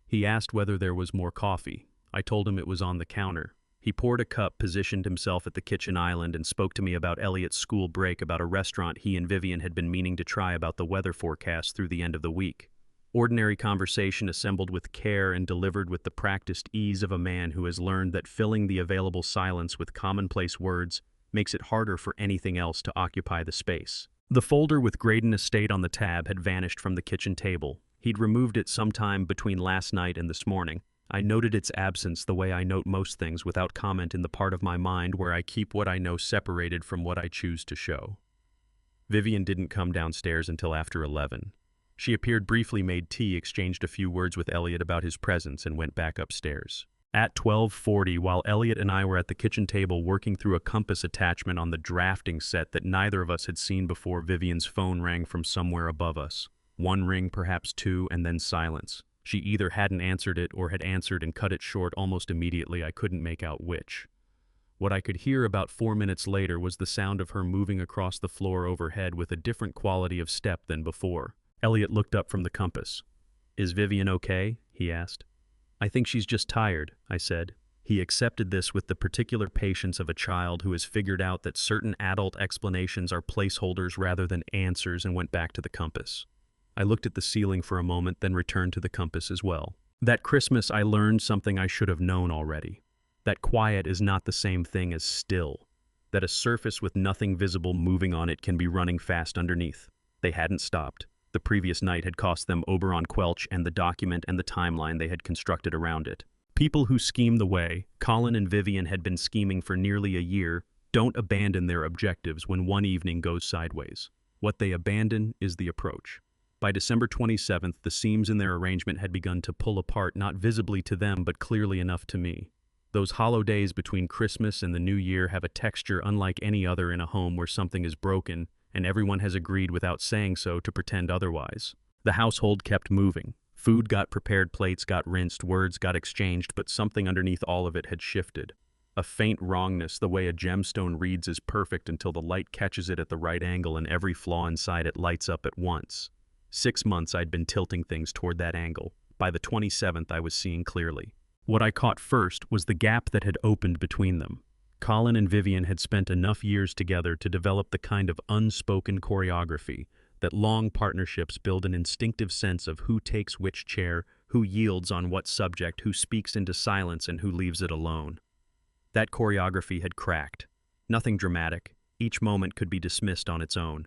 He asked whether there was more coffee. I told him it was on the counter. He poured a cup, positioned himself at the kitchen island, and spoke to me about Elliot's school break, about a restaurant he and Vivian had been meaning to try, about the weather forecast through the end of the week. Ordinary conversation assembled with care and delivered with the practiced ease of a man who has learned that filling the available silence with commonplace words makes it harder for anything else to occupy the space. The folder with Graydon Estate on the tab had vanished from the kitchen table. He'd removed it sometime between last night and this morning. I noted its absence the way I note most things, without comment, in the part of my mind where I keep what I know separated from what I choose to show. Vivian didn't come downstairs until after 11. She appeared briefly, made tea, exchanged a few words with Elliot about his presence, and went back upstairs. At 12:40, while Elliot and I were at the kitchen table working through a compass attachment on the drafting set that neither of us had seen before, Vivian's phone rang from somewhere above us. One ring, perhaps two, and then silence. She either hadn't answered it or had answered and cut it short almost immediately. I couldn't make out which. What I could hear about 4 minutes later was the sound of her moving across the floor overhead with a different quality of step than before. Elliot looked up from the compass. "Is Vivian okay?" he asked. "I think she's just tired," I said. He accepted this with the particular patience of a child who has figured out that certain adult explanations are placeholders rather than answers, and went back to the compass. I looked at the ceiling for a moment, then returned to the compass as well. That Christmas I learned something I should have known already. That quiet is not the same thing as still. That a surface with nothing visible moving on it can be running fast underneath. They hadn't stopped. The previous night had cost them Oberon Quelch and the document and the timeline they had constructed around it. People who scheme the way Colin and Vivian had been scheming for nearly a year don't abandon their objectives when one evening goes sideways. What they abandon is the approach. By December 27th, the seams in their arrangement had begun to pull apart, not visibly to them, but clearly enough to me. Those hollow days between Christmas and the New Year have a texture unlike any other in a home where something is broken, and everyone has agreed without saying so to pretend otherwise. The household kept moving. Food got prepared, plates got rinsed, words got exchanged, but something underneath all of it had shifted. A faint wrongness, the way a gemstone reads is perfect until the light catches it at the right angle and every flaw inside it lights up at once. 6 months I'd been tilting things toward that angle. By the 27th I was seeing clearly. What I caught first was the gap that had opened between them. Colin and Vivian had spent enough years together to develop the kind of unspoken choreography that long partnerships build, an instinctive sense of who takes which chair, who yields on what subject, who speaks into silence, and who leaves it alone. That choreography had cracked. Nothing dramatic. Each moment could be dismissed on its own.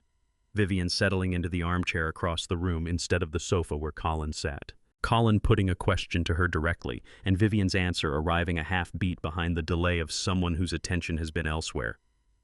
Vivian settling into the armchair across the room instead of the sofa where Colin sat. Colin putting a question to her directly, and Vivian's answer arriving a half-beat behind the delay of someone whose attention has been elsewhere.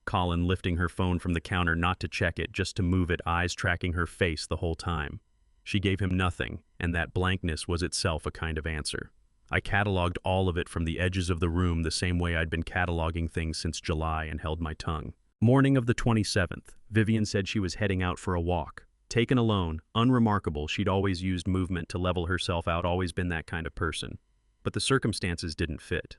Colin lifting her phone from the counter not to check it, just to move it, eyes tracking her face the whole time. She gave him nothing, and that blankness was itself a kind of answer. I cataloged all of it from the edges of the room the same way I'd been cataloging things since July, and held my tongue. Morning of the 27th, Vivian said she was heading out for a walk. Taken alone, unremarkable, she'd always used movement to level herself out, always been that kind of person. But the circumstances didn't fit.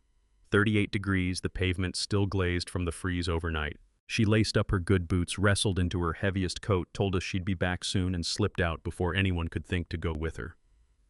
38 degrees, the pavement still glazed from the freeze overnight. She laced up her good boots, wrestled into her heaviest coat, told us she'd be back soon, and slipped out before anyone could think to go with her.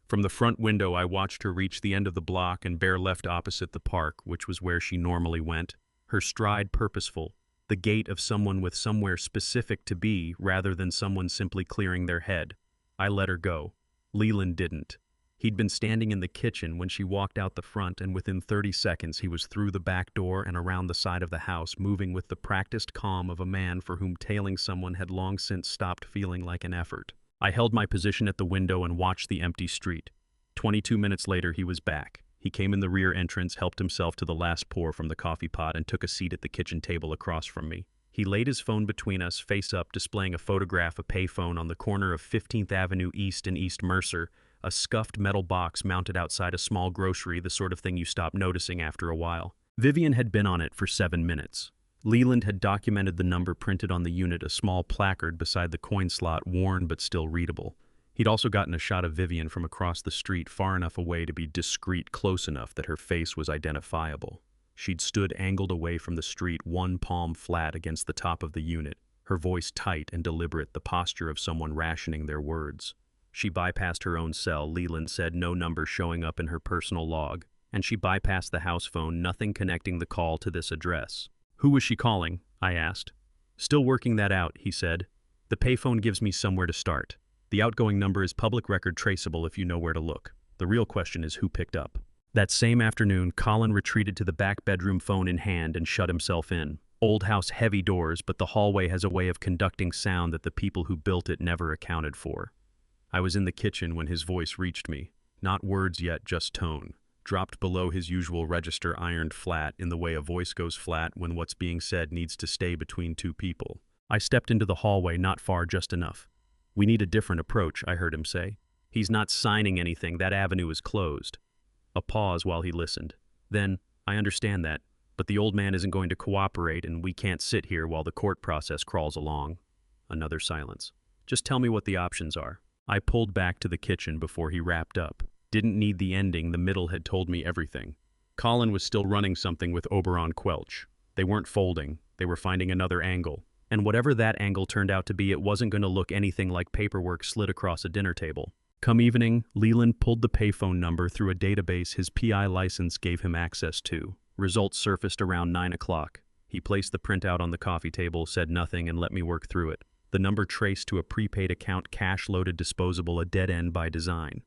From the front window, I watched her reach the end of the block and bear left opposite the park, which was where she normally went, her stride purposeful, the gait of someone with somewhere specific to be rather than someone simply clearing their head. I let her go. Leland didn't. He'd been standing in the kitchen when she walked out the front, and within 30 seconds he was through the back door and around the side of the house, moving with the practiced calm of a man for whom tailing someone had long since stopped feeling like an effort. I held my position at the window and watched the empty street. 22 minutes later he was back. He came in the rear entrance, helped himself to the last pour from the coffee pot, and took a seat at the kitchen table across from me. He laid his phone between us, face up, displaying a photograph, a payphone on the corner of 15th Avenue East and East Mercer, a scuffed metal box mounted outside a small grocery, the sort of thing you stop noticing after a while. Vivian had been on it for 7 minutes. Leland had documented the number printed on the unit, a small placard beside the coin slot, worn but still readable. He'd also gotten a shot of Vivian from across the street, far enough away to be discreet, close enough that her face was identifiable. She'd stood angled away from the street, one palm flat against the top of the unit, her voice tight and deliberate, the posture of someone rationing their words. She bypassed her own cell, Leland said, no number showing up in her personal log, and she bypassed the house phone, nothing connecting the call to this address. Who was she calling? I asked. Still working that out, he said. The payphone gives me somewhere to start. The outgoing number is public record traceable if you know where to look. The real question is who picked up. That same afternoon, Colin retreated to the back bedroom, phone in hand, and shut himself in. Old house, heavy doors, but the hallway has a way of conducting sound that the people who built it never accounted for. I was in the kitchen when his voice reached me. Not words yet, just tone. Dropped below his usual register, ironed flat, in the way a voice goes flat when what's being said needs to stay between two people. I stepped into the hallway, not far, just enough. We need a different approach, I heard him say. He's not signing anything, that avenue is closed. A pause while he listened. Then, I understand that, but the old man isn't going to cooperate and we can't sit here while the court process crawls along. Another silence. Just tell me what the options are. I pulled back to the kitchen before he wrapped up. Didn't need the ending, the middle had told me everything. Colin was still running something with Oberon Quelch. They weren't folding, they were finding another angle. And whatever that angle turned out to be, it wasn't going to look anything like paperwork slid across a dinner table. Come evening, Leland pulled the payphone number through a database his PI license gave him access to. Results surfaced around 9 o'clock. He placed the printout on the coffee table, said nothing, and let me work through it. The number traced to a prepaid account, cash-loaded disposable, a dead end by design.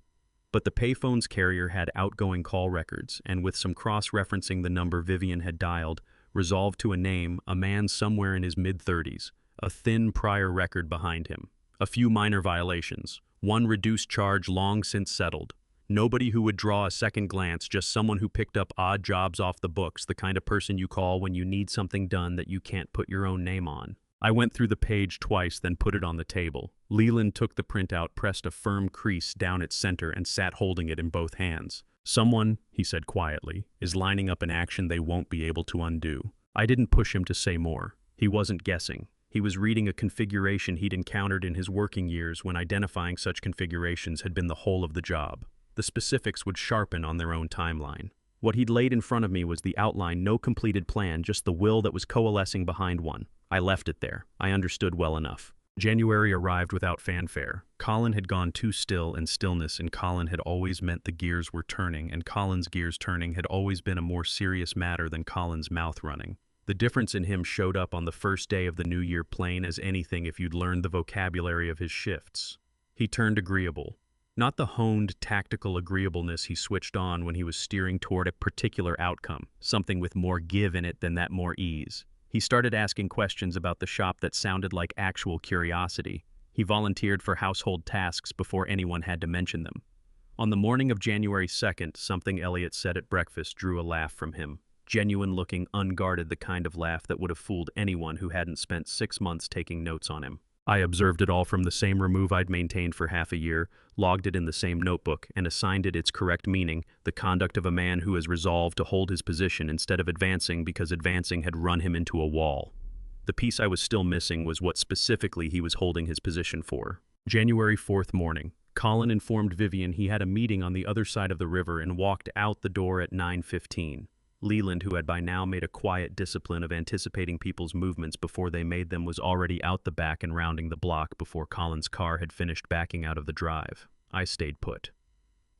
But the payphone's carrier had outgoing call records, and with some cross-referencing the number Vivian had dialed, resolved to a name, a man somewhere in his mid-30s, a thin prior record behind him. A few minor violations. One reduced charge long since settled. Nobody who would draw a second glance, just someone who picked up odd jobs off the books, the kind of person you call when you need something done that you can't put your own name on. I went through the page twice, then put it on the table. Leland took the printout, pressed a firm crease down its center, and sat holding it in both hands. Someone, he said quietly, is lining up an action they won't be able to undo. I didn't push him to say more. He wasn't guessing. He was reading a configuration he'd encountered in his working years when identifying such configurations had been the whole of the job. The specifics would sharpen on their own timeline. What he'd laid in front of me was the outline, no completed plan, just the will that was coalescing behind one. I left it there. I understood well enough. January arrived without fanfare. Colin had gone too still, and stillness in Colin had always meant the gears were turning, and Colin's gears turning had always been a more serious matter than Colin's mouth running. The difference in him showed up on the first day of the new year, plain as anything if you'd learned the vocabulary of his shifts. He turned agreeable. Not the honed, tactical agreeableness he switched on when he was steering toward a particular outcome, something with more give in it than that more ease. He started asking questions about the shop that sounded like actual curiosity. He volunteered for household tasks before anyone had to mention them. On the morning of January 2nd, something Elliot said at breakfast drew a laugh from him. Genuine-looking, unguarded, the kind of laugh that would have fooled anyone who hadn't spent 6 months taking notes on him. I observed it all from the same remove I'd maintained for half a year, logged it in the same notebook, and assigned it its correct meaning, the conduct of a man who has resolved to hold his position instead of advancing because advancing had run him into a wall. The piece I was still missing was what specifically he was holding his position for. January 4th morning. Colin informed Vivian he had a meeting on the other side of the river and walked out the door at 9:15. Leland, who had by now made a quiet discipline of anticipating people's movements before they made them, was already out the back and rounding the block before Colin's car had finished backing out of the drive. I stayed put.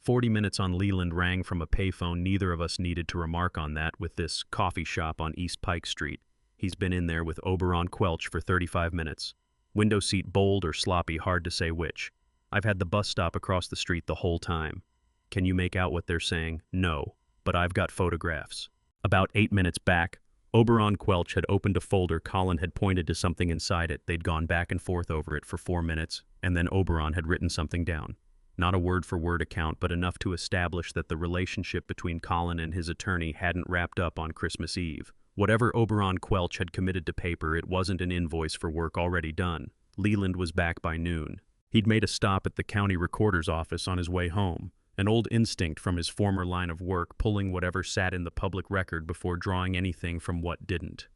40 minutes on Leland rang from a payphone. Neither of us needed to remark on that with this coffee shop on East Pike Street. He's been in there with Oberon Quelch for 35 minutes. Window seat bold or sloppy, hard to say which. I've had the bus stop across the street the whole time. Can you make out what they're saying? No, but I've got photographs. About 8 minutes back, Oberon Quelch had opened a folder. Colin had pointed to something inside it. They'd gone back and forth over it for 4 minutes, and then Oberon had written something down. Not a word-for-word account, but enough to establish that the relationship between Colin and his attorney hadn't wrapped up on Christmas Eve. Whatever Oberon Quelch had committed to paper, it wasn't an invoice for work already done. Leland was back by noon. He'd made a stop at the county recorder's office on his way home. An old instinct from his former line of work, pulling whatever sat in the public record before drawing anything from what didn't.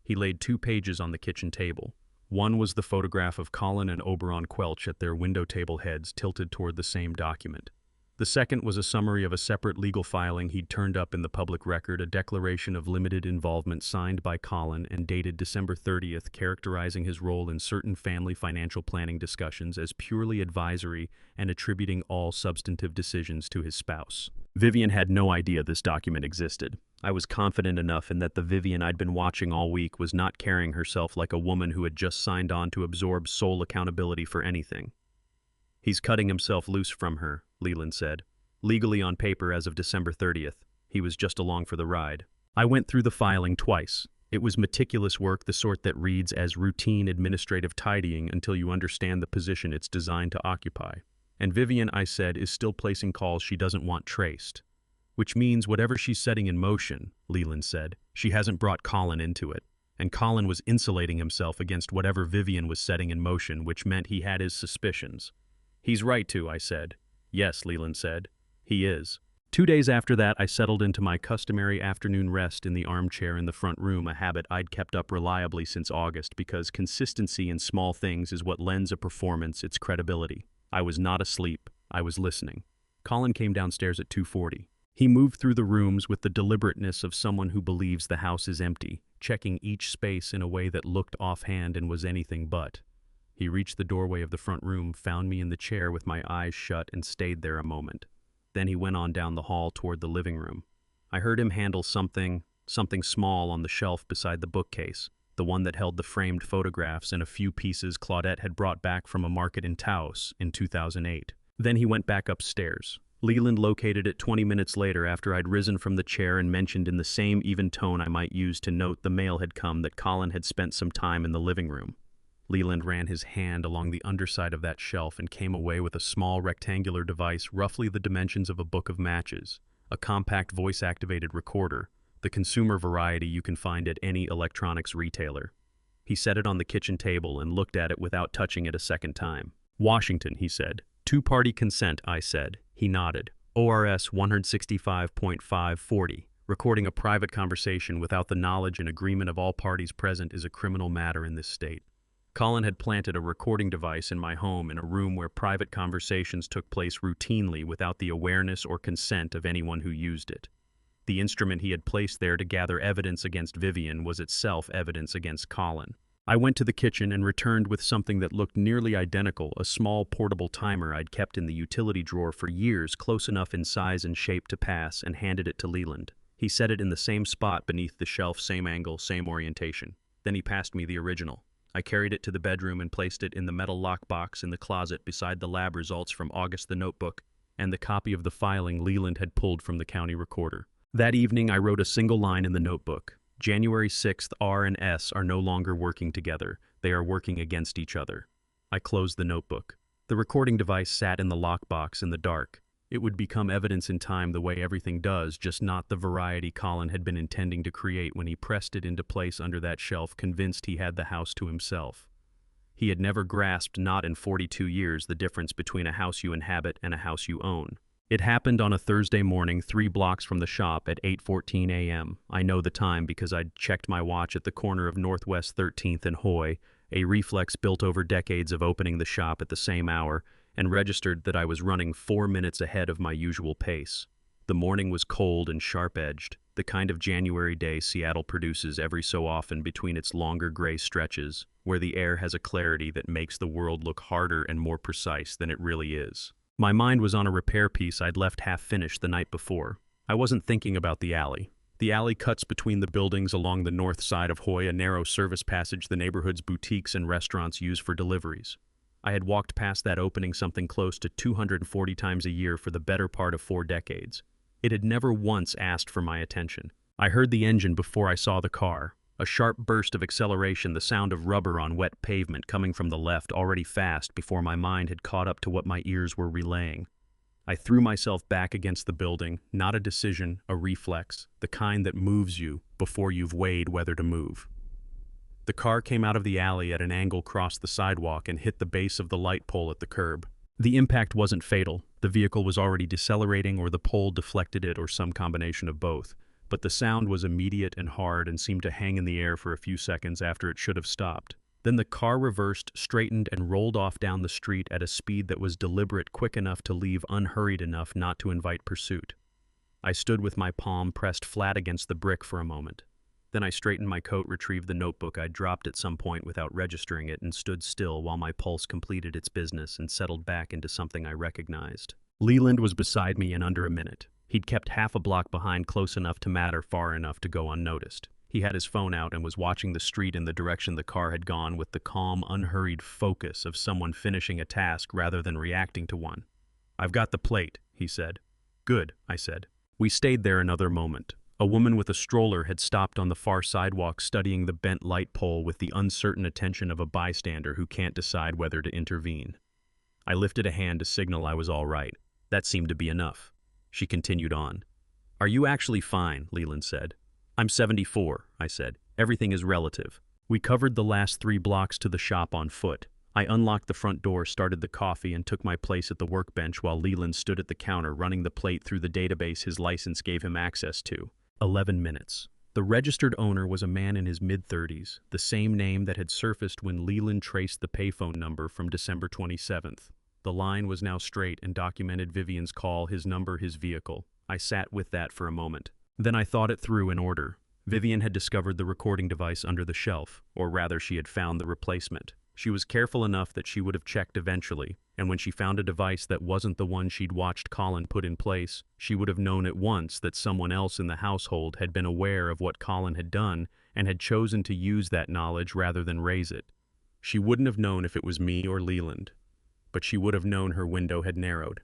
He laid 2 pages on the kitchen table. One was the photograph of Colin and Oberon Quelch at their window table heads tilted toward the same document. The second was a summary of a separate legal filing he'd turned up in the public record, a declaration of limited involvement signed by Colin and dated December 30th, characterizing his role in certain family financial planning discussions as purely advisory and attributing all substantive decisions to his spouse. Vivian had no idea this document existed. I was confident enough in that the Vivian I'd been watching all week was not carrying herself like a woman who had just signed on to absorb sole accountability for anything. "He's cutting himself loose from her," Leland said. "Legally on paper as of December 30th. He was just along for the ride." I went through the filing twice. It was meticulous work, the sort that reads as routine administrative tidying until you understand the position it's designed to occupy. "And Vivian," I said, "is still placing calls she doesn't want traced." "Which means whatever she's setting in motion," Leland said, "she hasn't brought Colin into it. And Colin was insulating himself against whatever Vivian was setting in motion, which meant he had his suspicions." "He's right to," I said. "Yes," Leland said. "He is." 2 days after that, I settled into my customary afternoon rest in the armchair in the front room, a habit I'd kept up reliably since August because consistency in small things is what lends a performance its credibility. I was not asleep. I was listening. Colin came downstairs at 2:40. He moved through the rooms with the deliberateness of someone who believes the house is empty, checking each space in a way that looked offhand and was anything but. He reached the doorway of the front room, found me in the chair with my eyes shut, and stayed there a moment. Then he went on down the hall toward the living room. I heard him handle something small on the shelf beside the bookcase, the one that held the framed photographs and a few pieces Claudette had brought back from a market in Taos in 2008. Then he went back upstairs. Leland located it 20 minutes later after I'd risen from the chair and mentioned in the same even tone I might use to note the mail had come that Colin had spent some time in the living room. Leland ran his hand along the underside of that shelf and came away with a small rectangular device roughly the dimensions of a book of matches, a compact voice-activated recorder, the consumer variety you can find at any electronics retailer. He set it on the kitchen table and looked at it without touching it a second time. "Washington," he said. "Two-party consent," I said. He nodded. "ORS 165.540. Recording a private conversation without the knowledge and agreement of all parties present is a criminal matter in this state." Colin had planted a recording device in my home in a room where private conversations took place routinely without the awareness or consent of anyone who used it. The instrument he had placed there to gather evidence against Vivian was itself evidence against Colin. I went to the kitchen and returned with something that looked nearly identical, a small portable timer I'd kept in the utility drawer for years, close enough in size and shape to pass, and handed it to Leland. He set it in the same spot beneath the shelf, same angle, same orientation. Then he passed me the original. I carried it to the bedroom and placed it in the metal lockbox in the closet beside the lab results from August, the notebook, and the copy of the filing Leland had pulled from the county recorder. That evening, I wrote a single line in the notebook. January 6th, R and S are no longer working together. They are working against each other. I closed the notebook. The recording device sat in the lockbox in the dark. It would become evidence in time the way everything does, just not the variety Colin had been intending to create when he pressed it into place under that shelf, convinced he had the house to himself. He had never grasped, not in 42 years, the difference between a house you inhabit and a house you own. It happened on a Thursday morning 3 blocks from the shop at 8:14 a.m. I know the time because I'd checked my watch at the corner of Northwest 13th and Hoy, a reflex built over decades of opening the shop at the same hour, and registered that I was running 4 minutes ahead of my usual pace. The morning was cold and sharp-edged, the kind of January day Seattle produces every so often between its longer gray stretches, where the air has a clarity that makes the world look harder and more precise than it really is. My mind was on a repair piece I'd left half-finished the night before. I wasn't thinking about the alley. The alley cuts between the buildings along the north side of Hoy, a narrow service passage the neighborhood's boutiques and restaurants use for deliveries. I had walked past that opening something close to 240 times a year for the better part of 4 decades. It had never once asked for my attention. I heard the engine before I saw the car. A sharp burst of acceleration, the sound of rubber on wet pavement coming from the left, already fast before my mind had caught up to what my ears were relaying. I threw myself back against the building, not a decision, a reflex, the kind that moves you before you've weighed whether to move. The car came out of the alley at an angle, crossed the sidewalk, and hit the base of the light pole at the curb. The impact wasn't fatal. The vehicle was already decelerating, or the pole deflected it, or some combination of both. But the sound was immediate and hard and seemed to hang in the air for a few seconds after it should have stopped. Then the car reversed, straightened, and rolled off down the street at a speed that was deliberate, quick enough to leave, unhurried enough not to invite pursuit. I stood with my palm pressed flat against the brick for a moment. Then I straightened my coat, retrieved the notebook I'd dropped at some point without registering it, and stood still while my pulse completed its business and settled back into something I recognized. Leland was beside me in under a minute. He'd kept half a block behind, close enough to matter, far enough to go unnoticed. He had his phone out and was watching the street in the direction the car had gone with the calm, unhurried focus of someone finishing a task rather than reacting to one. "I've got the plate," he said. "Good," I said. We stayed there another moment. A woman with a stroller had stopped on the far sidewalk, studying the bent light pole with the uncertain attention of a bystander who can't decide whether to intervene. I lifted a hand to signal I was all right. That seemed to be enough. She continued on. "Are you actually fine?" Leland said. "I'm 74, I said. "Everything is relative." We covered the last 3 blocks to the shop on foot. I unlocked the front door, started the coffee, and took my place at the workbench while Leland stood at the counter running the plate through the database his license gave him access to. 11 minutes. The registered owner was a man in his mid-30s, the same name that had surfaced when Leland traced the payphone number from December 27th. The line was now straight and documented Vivian's call, his number, his vehicle. I sat with that for a moment. Then I thought it through in order. Vivian had discovered the recording device under the shelf, or rather she had found the replacement. She was careful enough that she would have checked eventually, and when she found a device that wasn't the one she'd watched Colin put in place, she would have known at once that someone else in the household had been aware of what Colin had done and had chosen to use that knowledge rather than raise it. She wouldn't have known if it was me or Leland, but she would have known her window had narrowed.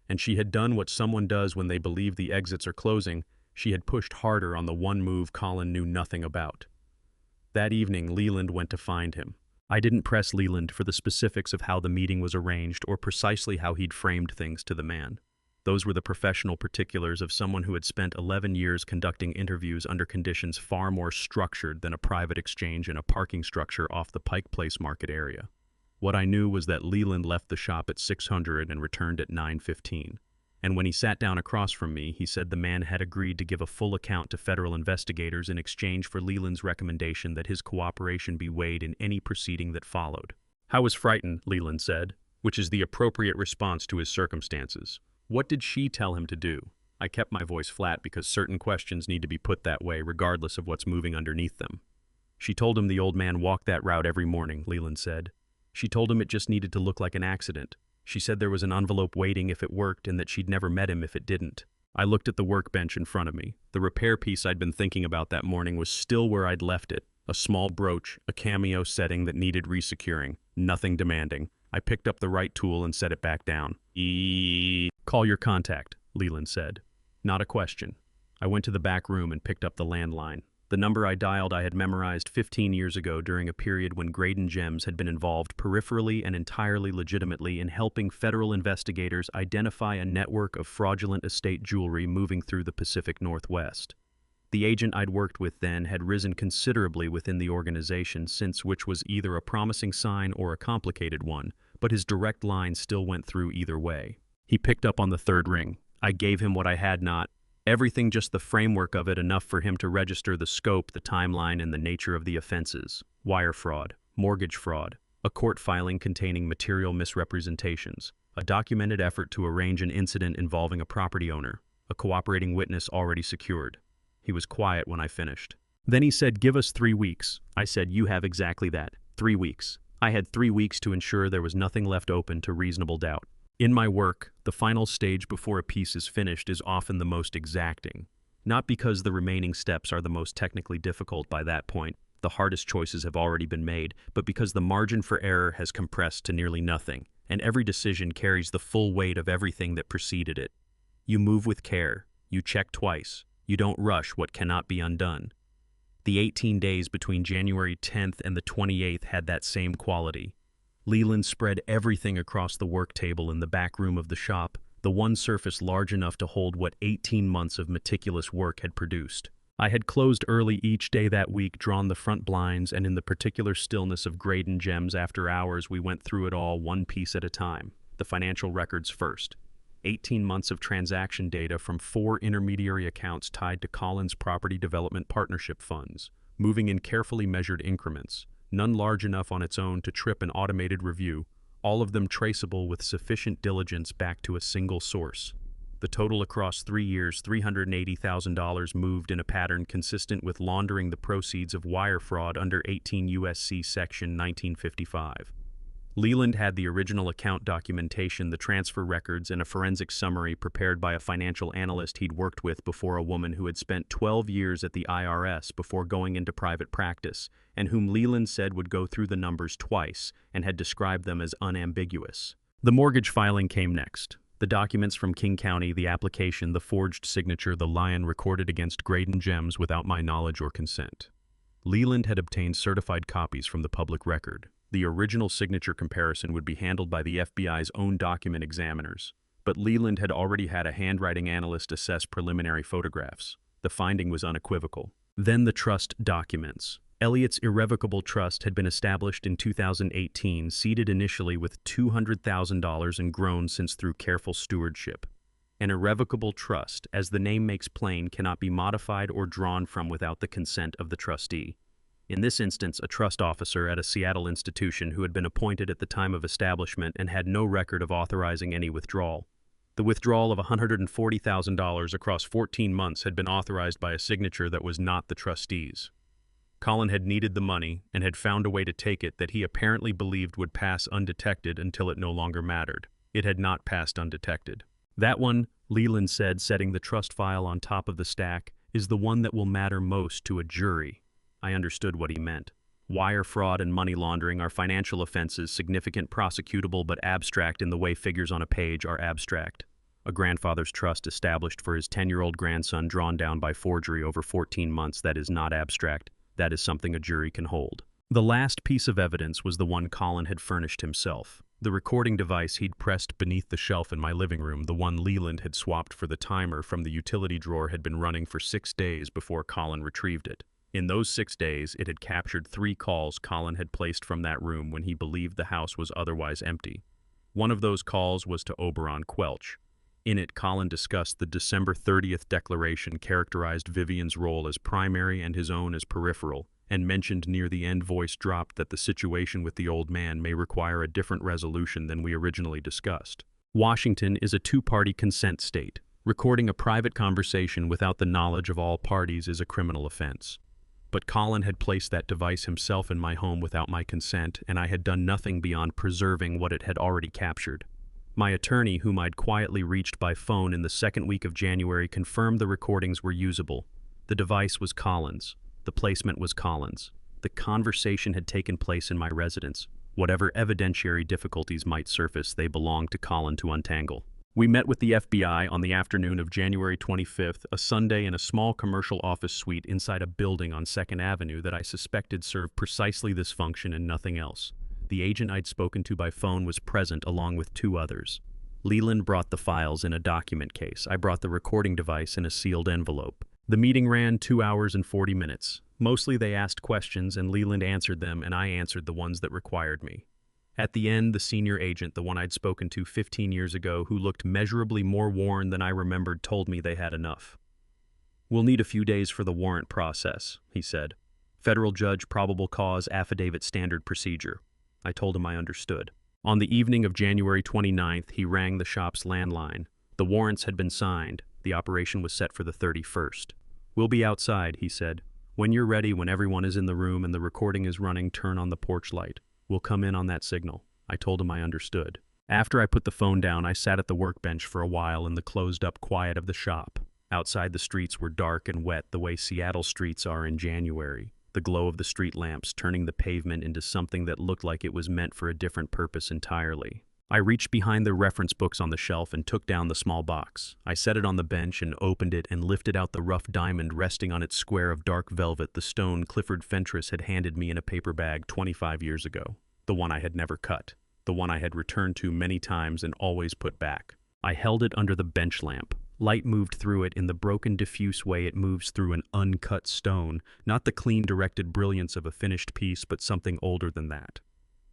And she had done what someone does when they believe the exits are closing. She had pushed harder on the one move Colin knew nothing about. That evening, Leland went to find him. I didn't press Leland for the specifics of how the meeting was arranged or precisely how he'd framed things to the man. Those were the professional particulars of someone who had spent 11 years conducting interviews under conditions far more structured than a private exchange in a parking structure off the Pike Place Market area. What I knew was that Leland left the shop at 600 and returned at 9:15. And when he sat down across from me, he said the man had agreed to give a full account to federal investigators in exchange for Leland's recommendation that his cooperation be weighed in any proceeding that followed. "I was frightened," Leland said, which is the appropriate response to his circumstances. "What did she tell him to do?" I kept my voice flat because certain questions need to be put that way regardless of what's moving underneath them. "She told him the old man walked that route every morning," Leland said. "She told him it just needed to look like an accident. She said there was an envelope waiting if it worked and that she'd never met him if it didn't." I looked at the workbench in front of me. The repair piece I'd been thinking about that morning was still where I'd left it. A small brooch, a cameo setting that needed resecuring. Nothing demanding. I picked up the right tool and set it back down. "Call your contact," Leland said. Not a question. I went to the back room and picked up the landline. The number I dialed I had memorized 15 years ago during a period when Graydon Gems had been involved peripherally and entirely legitimately in helping federal investigators identify a network of fraudulent estate jewelry moving through the Pacific Northwest. The agent I'd worked with then had risen considerably within the organization, since which was either a promising sign or a complicated one, but his direct line still went through either way. He picked up on the third ring. I gave him what I had not. Everything, just the framework of it, enough for him to register the scope, the timeline, and the nature of the offenses. Wire fraud, mortgage fraud, a court filing containing material misrepresentations, a documented effort to arrange an incident involving a property owner, a cooperating witness already secured. He was quiet when I finished. Then he said, "Give us 3 weeks. I said, "You have exactly that. 3 weeks. I had 3 weeks to ensure there was nothing left open to reasonable doubt. In my work, the final stage before a piece is finished is often the most exacting. Not because the remaining steps are the most technically difficult by that point, the hardest choices have already been made, but because the margin for error has compressed to nearly nothing, and every decision carries the full weight of everything that preceded it. You move with care, you check twice, you don't rush what cannot be undone. The 18 days between January 10th and the 28th had that same quality. Leland spread everything across the work table in the back room of the shop, the one surface large enough to hold what 18 months of meticulous work had produced. I had closed early each day that week, drawn the front blinds, and in the particular stillness of Graydon Gems after hours, we went through it all one piece at a time. The financial records first. 18 months of transaction data from 4 intermediary accounts tied to Collins Property Development Partnership funds, moving in carefully measured increments. none large enough on its own to trip an automated review, all of them traceable with sufficient diligence back to a single source. The total across 3 years, $380,000, moved in a pattern consistent with laundering the proceeds of wire fraud under 18 U.S.C. Section 1955. Leland had the original account documentation, the transfer records, and a forensic summary prepared by a financial analyst he'd worked with before, a woman who had spent 12 years at the IRS before going into private practice, and whom Leland said would go through the numbers twice and had described them as unambiguous. The mortgage filing came next. The documents from King County, the application, the forged signature, the lion recorded against Graydon Gems without my knowledge or consent. Leland had obtained certified copies from the public record. The original signature comparison would be handled by the FBI's own document examiners, but Leland had already had a handwriting analyst assess preliminary photographs. The finding was unequivocal. Then the trust documents. Elliott's irrevocable trust had been established in 2018, seeded initially with $200,000 and grown since through careful stewardship. An irrevocable trust, as the name makes plain, cannot be modified or drawn from without the consent of the trustee. In this instance, a trust officer at a Seattle institution who had been appointed at the time of establishment and had no record of authorizing any withdrawal. The withdrawal of $140,000 across 14 months had been authorized by a signature that was not the trustee's. Colin had needed the money and had found a way to take it that he apparently believed would pass undetected until it no longer mattered. It had not passed undetected. That one, Leland said, setting the trust file on top of the stack, is the one that will matter most to a jury. I understood what he meant. Wire fraud and money laundering are financial offenses, significant, prosecutable, but abstract in the way figures on a page are abstract. A grandfather's trust established for his 10-year-old grandson drawn down by forgery over 14 months, that is not abstract. That is something a jury can hold. The last piece of evidence was the one Colin had furnished himself. The recording device he'd pressed beneath the shelf in my living room, the one Leland had swapped for the timer from the utility drawer, had been running for 6 days before Colin retrieved it. In those 6 days, it had captured 3 calls Colin had placed from that room when he believed the house was otherwise empty. One of those calls was to Oberon Quelch. In it, Colin discussed the December 30th declaration, characterized Vivian's role as primary and his own as peripheral, and mentioned near the end, voice dropped, that the situation with the old man may require a different resolution than we originally discussed. Washington is a 2-party consent state. Recording a private conversation without the knowledge of all parties is a criminal offense. But Colin had placed that device himself in my home without my consent, and I had done nothing beyond preserving what it had already captured. My attorney, whom I'd quietly reached by phone in the second week of January, confirmed the recordings were usable. The device was Colin's. The placement was Colin's. The conversation had taken place in my residence. Whatever evidentiary difficulties might surface, they belonged to Colin to untangle. We met with the FBI on the afternoon of January 25th, a Sunday, in a small commercial office suite inside a building on 2nd Avenue that I suspected served precisely this function and nothing else. The agent I'd spoken to by phone was present along with 2 others. Leland brought the files in a document case. I brought the recording device in a sealed envelope. The meeting ran 2 hours and 40 minutes. Mostly they asked questions and Leland answered them, and I answered the ones that required me. At the end, the senior agent, the one I'd spoken to 15 years ago, who looked measurably more worn than I remembered, told me they had enough. "We'll need a few days for the warrant process," he said. "Federal judge, probable cause, affidavit, standard procedure." I told him I understood. On the evening of January 29th, he rang the shop's landline. The warrants had been signed. The operation was set for the 31st. "We'll be outside," he said. "When you're ready, when everyone is in the room and the recording is running, turn on the porch light. We'll come in on that signal." I told him I understood. After I put the phone down, I sat at the workbench for a while in the closed-up quiet of the shop. Outside, the streets were dark and wet, the way Seattle streets are in January. The glow of the street lamps turning the pavement into something that looked like it was meant for a different purpose entirely. I reached behind the reference books on the shelf and took down the small box. I set it on the bench and opened it and lifted out the rough diamond resting on its square of dark velvet, the stone Clifford Fentress had handed me in a paper bag 25 years ago. The one I had never cut. The one I had returned to many times and always put back. I held it under the bench lamp. Light moved through it in the broken, diffuse way it moves through an uncut stone, not the clean, directed brilliance of a finished piece, but something older than that.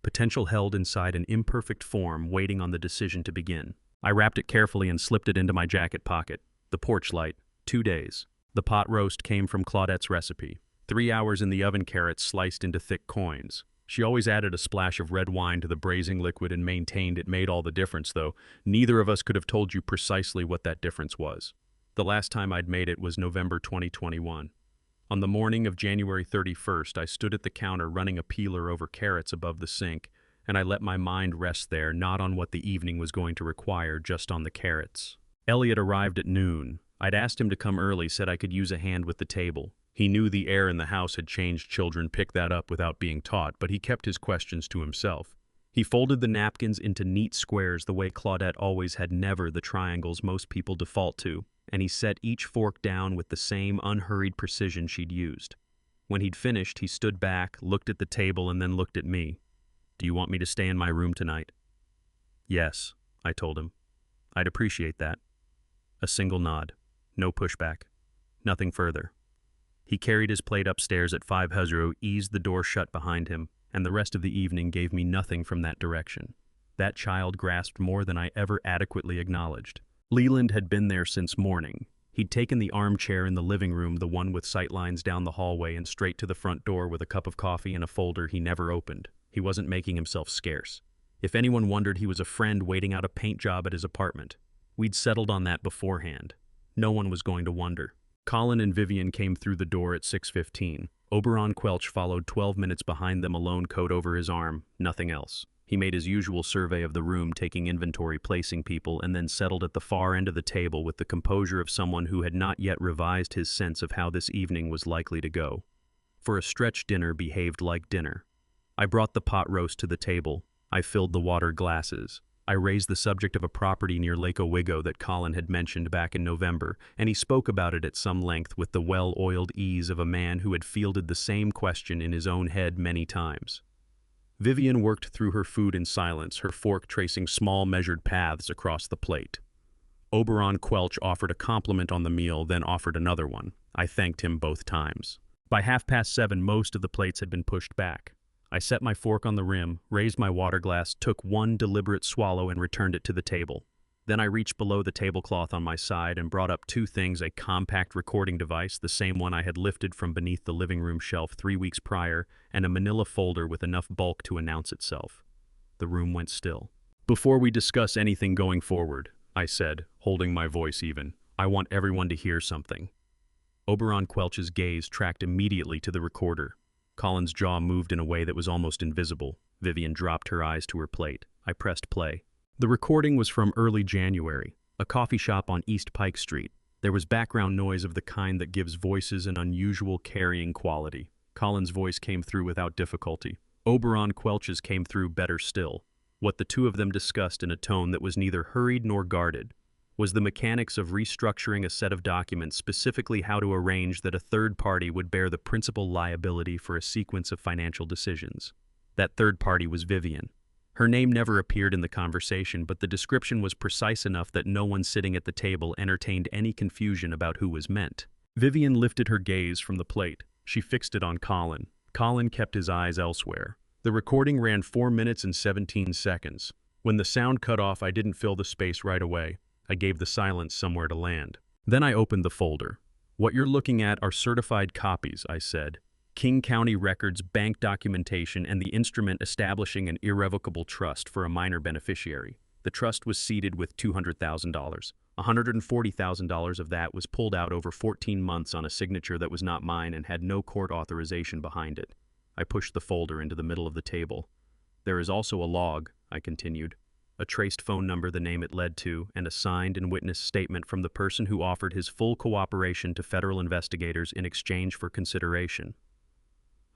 Potential held inside an imperfect form, waiting on the decision to begin. I wrapped it carefully and slipped it into my jacket pocket. The porch light. 2 days. The pot roast came from Claudette's recipe. 3 hours in the oven carrots sliced into thick coins. She always added a splash of red wine to the braising liquid and maintained it made all the difference, though neither of us could have told you precisely what that difference was. The last time I'd made it was November 2021. On the morning of January 31st, I stood at the counter running a peeler over carrots above the sink, and I let my mind rest there, not on what the evening was going to require, just on the carrots. Elliot arrived at noon. I'd asked him to come early, said I could use a hand with the table. He knew the air in the house had changed. Children pick that up without being taught, but he kept his questions to himself. He folded the napkins into neat squares the way Claudette always had, never the triangles most people default to, and he set each fork down with the same unhurried precision she'd used. When he'd finished, he stood back, looked at the table, and then looked at me. "Do you want me to stay in my room tonight?" "Yes," I told him. "I'd appreciate that." A single nod. No pushback. Nothing further. He carried his plate upstairs at 5:00, eased the door shut behind him, and the rest of the evening gave me nothing from that direction. That child grasped more than I ever adequately acknowledged. Leland had been there since morning. He'd taken the armchair in the living room, the one with sightlines down the hallway, and straight to the front door with a cup of coffee and a folder he never opened. He wasn't making himself scarce. If anyone wondered, he was a friend waiting out a paint job at his apartment. We'd settled on that beforehand. No one was going to wonder. Colin and Vivian came through the door at 6:15. Oberon Quelch followed 12 minutes behind them alone, coat over his arm, nothing else. He made his usual survey of the room, taking inventory, placing people, and then settled at the far end of the table with the composure of someone who had not yet revised his sense of how this evening was likely to go. For a stretch, dinner behaved like dinner. I brought the pot roast to the table. I filled the water glasses. I raised the subject of a property near Lake Owego that Colin had mentioned back in November, and he spoke about it at some length with the well-oiled ease of a man who had fielded the same question in his own head many times. Vivian worked through her food in silence, her fork tracing small measured paths across the plate. Oberon Quelch offered a compliment on the meal, then offered another one. I thanked him both times. By 7:30, most of the plates had been pushed back. I set my fork on the rim, raised my water glass, took one deliberate swallow, and returned it to the table. Then I reached below the tablecloth on my side and brought up two things: a compact recording device, the same one I had lifted from beneath the living room shelf 3 weeks prior, and a manila folder with enough bulk to announce itself. The room went still. "Before we discuss anything going forward," I said, holding my voice even, "I want everyone to hear something." Oberon Quelch's gaze tracked immediately to the recorder. Colin's jaw moved in a way that was almost invisible. Vivian dropped her eyes to her plate. I pressed play. The recording was from early January, a coffee shop on East Pike Street. There was background noise of the kind that gives voices an unusual carrying quality. Colin's voice came through without difficulty. Oberon Quelch's came through better still. What the two of them discussed in a tone that was neither hurried nor guarded was the mechanics of restructuring a set of documents, specifically how to arrange that a third party would bear the principal liability for a sequence of financial decisions. That third party was Vivian. Her name never appeared in the conversation, but the description was precise enough that no one sitting at the table entertained any confusion about who was meant. Vivian lifted her gaze from the plate. She fixed it on Colin. Colin kept his eyes elsewhere. The recording ran 4 minutes and 17 seconds. When the sound cut off, I didn't fill the space right away. I gave the silence somewhere to land. Then I opened the folder. "What you're looking at are certified copies," I said. "King County records, bank documentation, and the instrument establishing an irrevocable trust for a minor beneficiary. The trust was seeded with $200,000. $140,000 of that was pulled out over 14 months on a signature that was not mine and had no court authorization behind it." I pushed the folder into the middle of the table. "There is also a log," I continued. "A traced phone number, the name it led to, and a signed and witnessed statement from the person who offered his full cooperation to federal investigators in exchange for consideration."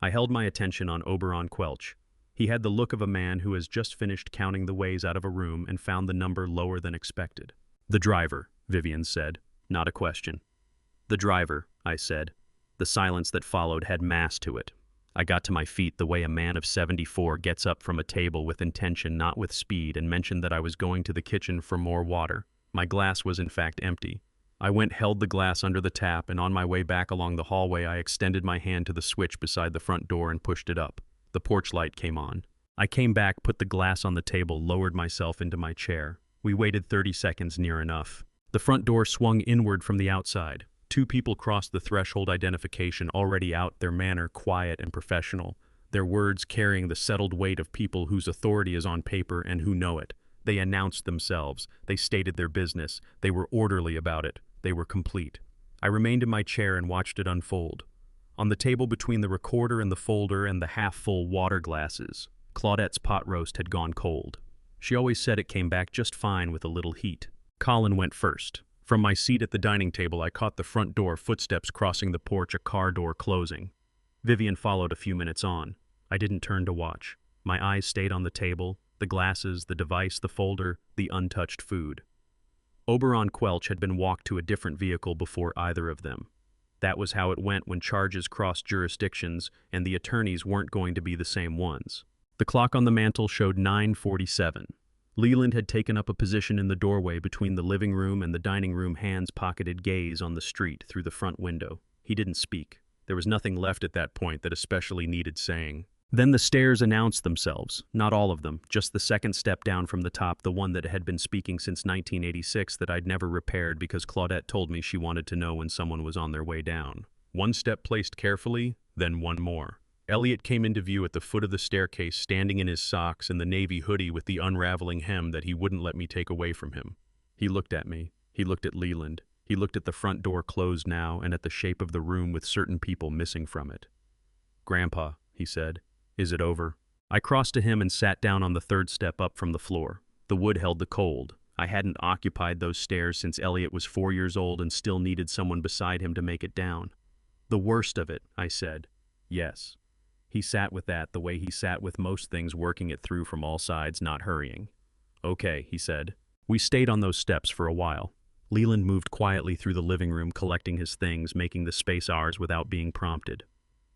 I held my attention on Oberon Quelch. He had the look of a man who has just finished counting the ways out of a room and found the number lower than expected. "The driver," Vivian said, not a question. "The driver," I said. The silence that followed had mass to it. I got to my feet the way a man of 74 gets up from a table, with intention, not with speed, and mentioned that I was going to the kitchen for more water. My glass was in fact empty. I held the glass under the tap, and on my way back along the hallway I extended my hand to the switch beside the front door and pushed it up. The porch light came on. I came back, put the glass on the table, lowered myself into my chair. We waited 30 seconds, near enough. The front door swung inward from the outside. Two people crossed the threshold, identification already out, their manner quiet and professional, their words carrying the settled weight of people whose authority is on paper and who know it. They announced themselves, they stated their business, they were orderly about it, they were complete. I remained in my chair and watched it unfold. On the table between the recorder and the folder and the half-full water glasses, Claudette's pot roast had gone cold. She always said it came back just fine with a little heat. Colin went first. From my seat at the dining table, I caught the front door, footsteps crossing the porch, a car door closing. Vivian followed a few minutes on. I didn't turn to watch. My eyes stayed on the table, the glasses, the device, the folder, the untouched food. Oberon Quelch had been walked to a different vehicle before either of them. That was how it went when charges crossed jurisdictions and the attorneys weren't going to be the same ones. The clock on the mantel showed 9:47. Leland had taken up a position in the doorway between the living room and the dining room, hands pocketed, gaze on the street through the front window. He didn't speak. There was nothing left at that point that especially needed saying. Then the stairs announced themselves, not all of them, just the second step down from the top, the one that had been speaking since 1986 that I'd never repaired because Claudette told me she wanted to know when someone was on their way down. One step placed carefully, then one more. Elliot came into view at the foot of the staircase, standing in his socks and the navy hoodie with the unraveling hem that he wouldn't let me take away from him. He looked at me. He looked at Leland. He looked at the front door closed now and at the shape of the room with certain people missing from it. "Grandpa," he said, "is it over?" I crossed to him and sat down on the third step up from the floor. The wood held the cold. I hadn't occupied those stairs since Elliot was 4 years old and still needed someone beside him to make it down. "The worst of it," I said. "Yes." He sat with that the way he sat with most things, working it through from all sides, not hurrying. "Okay," he said. We stayed on those steps for a while. Leland moved quietly through the living room, collecting his things, making the space ours without being prompted.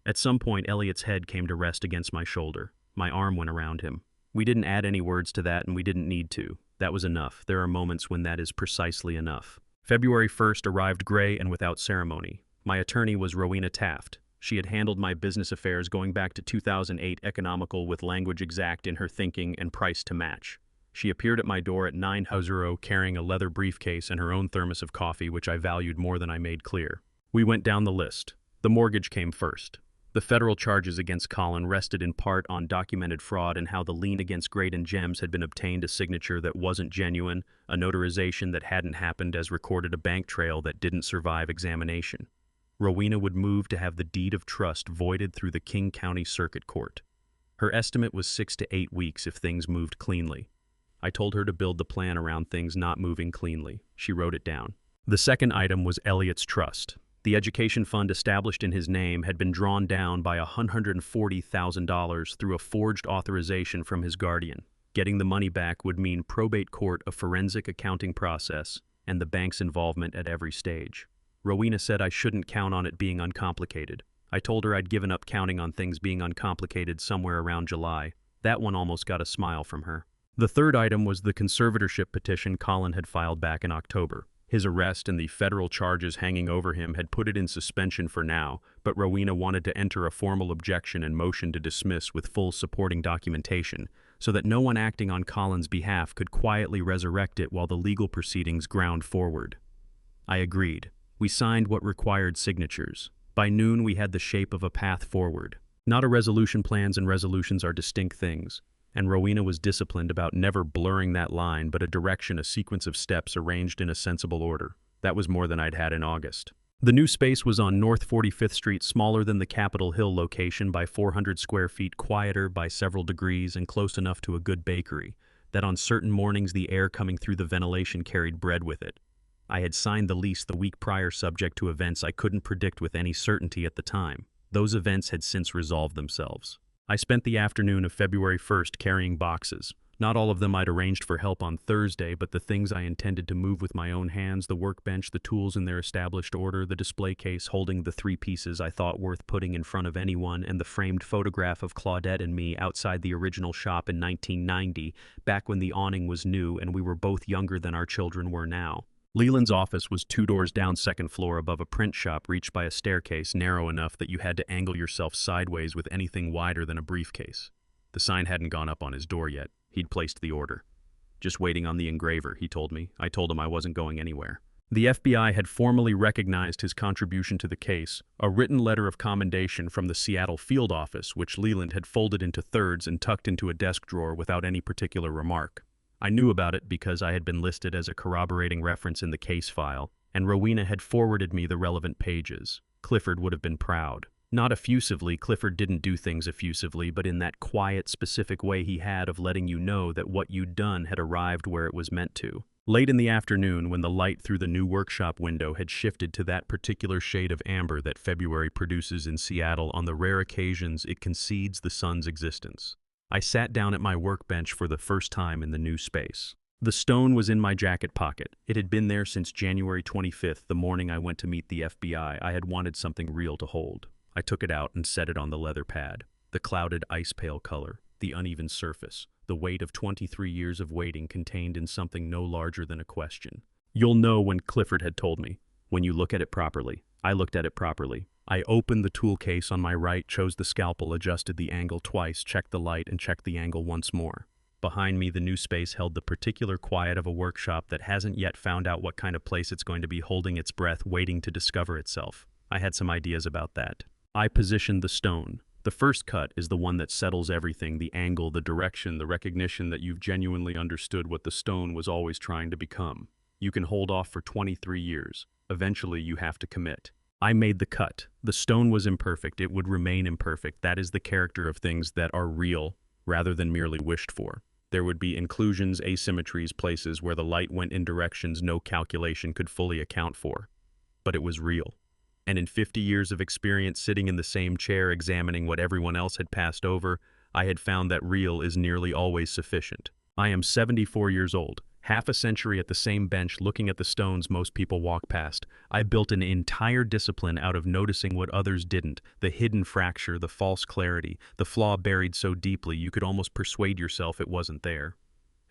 At some point, Elliot's head came to rest against my shoulder. My arm went around him. We didn't add any words to that, and we didn't need to. That was enough. There are moments when that is precisely enough. February 1st arrived gray and without ceremony. My attorney was Rowena Taft. She had handled my business affairs going back to 2008, economical, with language exact in her thinking and price to match. She appeared at my door at 9:00 carrying a leather briefcase and her own thermos of coffee, which I valued more than I made clear. We went down the list. The mortgage came first. The federal charges against Colin rested in part on documented fraud and how the lien against Great and Gems had been obtained, a signature that wasn't genuine, a notarization that hadn't happened as recorded, a bank trail that didn't survive examination. Rowena would move to have the deed of trust voided through the King County Circuit Court. Her estimate was 6 to 8 weeks if things moved cleanly. I told her to build the plan around things not moving cleanly. She wrote it down. The second item was Elliot's trust. The education fund established in his name had been drawn down by $140,000 through a forged authorization from his guardian. Getting the money back would mean probate court, a forensic accounting process, and the bank's involvement at every stage. Rowena said I shouldn't count on it being uncomplicated. I told her I'd given up counting on things being uncomplicated somewhere around July. That one almost got a smile from her. The third item was the conservatorship petition Colin had filed back in October. His arrest and the federal charges hanging over him had put it in suspension for now, but Rowena wanted to enter a formal objection and motion to dismiss with full supporting documentation, so that no one acting on Colin's behalf could quietly resurrect it while the legal proceedings ground forward. I agreed. We signed what required signatures. By noon, we had the shape of a path forward. Not a resolution. Plans and resolutions are distinct things, and Rowena was disciplined about never blurring that line, but a direction, a sequence of steps arranged in a sensible order. That was more than I'd had in August. The new space was on North 45th Street, smaller than the Capitol Hill location by 400 square feet, quieter by several degrees, and close enough to a good bakery that on certain mornings the air coming through the ventilation carried bread with it. I had signed the lease the week prior, subject to events I couldn't predict with any certainty at the time. Those events had since resolved themselves. I spent the afternoon of February 1st carrying boxes. Not all of them I'd arranged for help on Thursday, but the things I intended to move with my own hands, the workbench, the tools in their established order, the display case holding the 3 pieces I thought worth putting in front of anyone, and the framed photograph of Claudette and me outside the original shop in 1990, back when the awning was new and we were both younger than our children were now. Leland's office was 2 doors down, second floor, above a print shop reached by a staircase narrow enough that you had to angle yourself sideways with anything wider than a briefcase. The sign hadn't gone up on his door yet. He'd placed the order. "Just waiting on the engraver," he told me. I told him I wasn't going anywhere. The FBI had formally recognized his contribution to the case, a written letter of commendation from the Seattle field office, which Leland had folded into thirds and tucked into a desk drawer without any particular remark. I knew about it because I had been listed as a corroborating reference in the case file, and Rowena had forwarded me the relevant pages. Clifford would have been proud. Not effusively, Clifford didn't do things effusively, but in that quiet, specific way he had of letting you know that what you'd done had arrived where it was meant to. Late in the afternoon, when the light through the new workshop window had shifted to that particular shade of amber that February produces in Seattle on the rare occasions it concedes the sun's existence, I sat down at my workbench for the first time in the new space. The stone was in my jacket pocket. It had been there since January 25th, the morning I went to meet the FBI. I had wanted something real to hold. I took it out and set it on the leather pad. The clouded ice-pale color, the uneven surface, the weight of 23 years of waiting contained in something no larger than a question. You'll know when Clifford had told me. When you look at it properly. I looked at it properly. I opened the tool case on my right, chose the scalpel, adjusted the angle twice, checked the light, and checked the angle once more. Behind me, the new space held the particular quiet of a workshop that hasn't yet found out what kind of place it's going to be, holding its breath, waiting to discover itself. I had some ideas about that. I positioned the stone. The first cut is the one that settles everything, the angle, the direction, the recognition that you've genuinely understood what the stone was always trying to become. You can hold off for 23 years. Eventually, you have to commit. I made the cut. The stone was imperfect. It would remain imperfect. That is the character of things that are real rather than merely wished for. There would be inclusions, asymmetries, places where the light went in directions no calculation could fully account for. But it was real. And in 50 years of experience sitting in the same chair examining what everyone else had passed over, I had found that real is nearly always sufficient. I am 74 years old, half a century at the same bench looking at the stones most people walk past. I built an entire discipline out of noticing what others didn't, the hidden fracture, the false clarity, the flaw buried so deeply you could almost persuade yourself it wasn't there.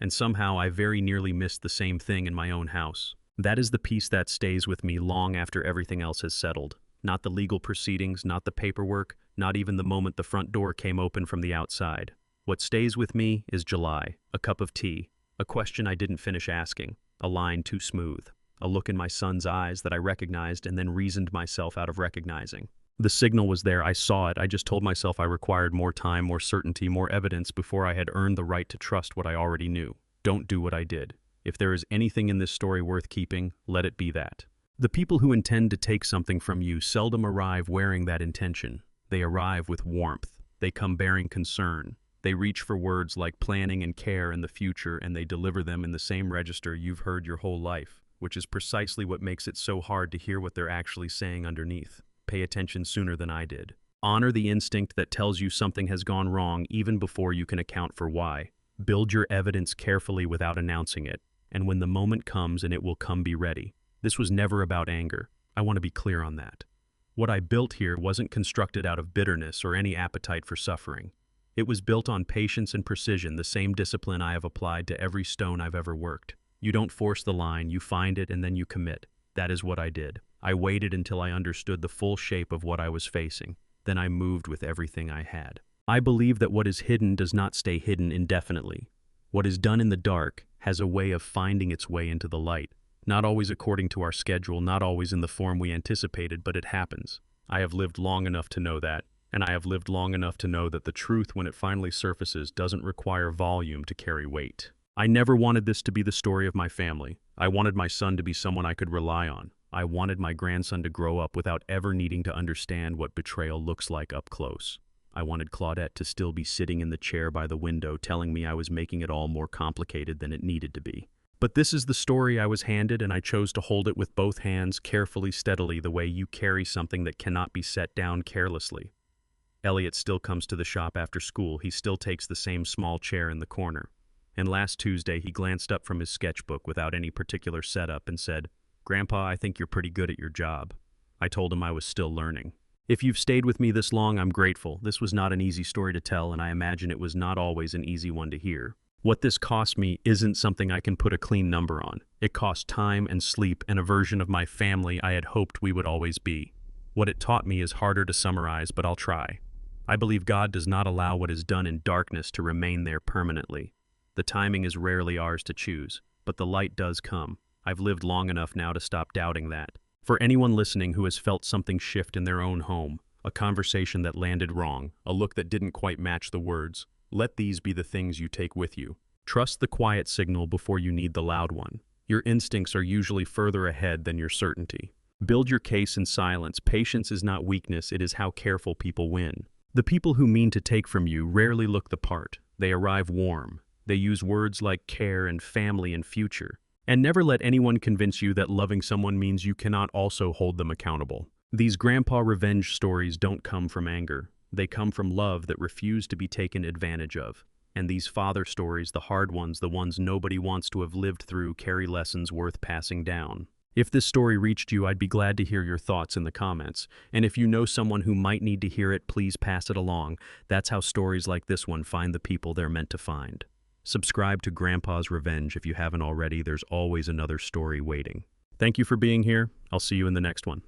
And somehow I very nearly missed the same thing in my own house. That is the piece that stays with me long after everything else has settled. Not the legal proceedings, not the paperwork, not even the moment the front door came open from the outside. What stays with me is July, a cup of tea, a question I didn't finish asking, a line too smooth, a look in my son's eyes that I recognized and then reasoned myself out of recognizing. The signal was there, I saw it, I just told myself I required more time, more certainty, more evidence before I had earned the right to trust what I already knew. Don't do what I did. If there is anything in this story worth keeping, let it be that. The people who intend to take something from you seldom arrive wearing that intention. They arrive with warmth. They come bearing concern. They reach for words like planning and care in the future, and they deliver them in the same register you've heard your whole life, which is precisely what makes it so hard to hear what they're actually saying underneath. Pay attention sooner than I did. Honor the instinct that tells you something has gone wrong even before you can account for why. Build your evidence carefully without announcing it. And when the moment comes, and it will come, be ready. This was never about anger. I want to be clear on that. What I built here wasn't constructed out of bitterness or any appetite for suffering. It was built on patience and precision, the same discipline I have applied to every stone I've ever worked. You don't force the line, you find it and then you commit. That is what I did. I waited until I understood the full shape of what I was facing. Then I moved with everything I had. I believe that what is hidden does not stay hidden indefinitely. What is done in the dark has a way of finding its way into the light. Not always according to our schedule, not always in the form we anticipated, but it happens. I have lived long enough to know that, and I have lived long enough to know that the truth, when it finally surfaces, doesn't require volume to carry weight. I never wanted this to be the story of my family. I wanted my son to be someone I could rely on. I wanted my grandson to grow up without ever needing to understand what betrayal looks like up close. I wanted Claudette to still be sitting in the chair by the window telling me I was making it all more complicated than it needed to be. But this is the story I was handed, and I chose to hold it with both hands, carefully, steadily, the way you carry something that cannot be set down carelessly. Elliot still comes to the shop after school. He still takes the same small chair in the corner. And last Tuesday he glanced up from his sketchbook without any particular setup and said, "Grandpa, I think you're pretty good at your job." I told him I was still learning. If you've stayed with me this long, I'm grateful. This was not an easy story to tell, and I imagine it was not always an easy one to hear. What this cost me isn't something I can put a clean number on. It cost time and sleep and a version of my family I had hoped we would always be. What it taught me is harder to summarize, but I'll try. I believe God does not allow what is done in darkness to remain there permanently. The timing is rarely ours to choose, but the light does come. I've lived long enough now to stop doubting that. For anyone listening who has felt something shift in their own home, a conversation that landed wrong, a look that didn't quite match the words, let these be the things you take with you. Trust the quiet signal before you need the loud one. Your instincts are usually further ahead than your certainty. Build your case in silence. Patience is not weakness, it is how careful people win. The people who mean to take from you rarely look the part. They arrive warm. They use words like care and family and future. And never let anyone convince you that loving someone means you cannot also hold them accountable. These grandpa revenge stories don't come from anger. They come from love that refused to be taken advantage of. And these father stories, the hard ones, the ones nobody wants to have lived through, carry lessons worth passing down. If this story reached you, I'd be glad to hear your thoughts in the comments. And if you know someone who might need to hear it, please pass it along. That's how stories like this one find the people they're meant to find. Subscribe to Grandpa's Revenge if you haven't already. There's always another story waiting. Thank you for being here. I'll see you in the next one.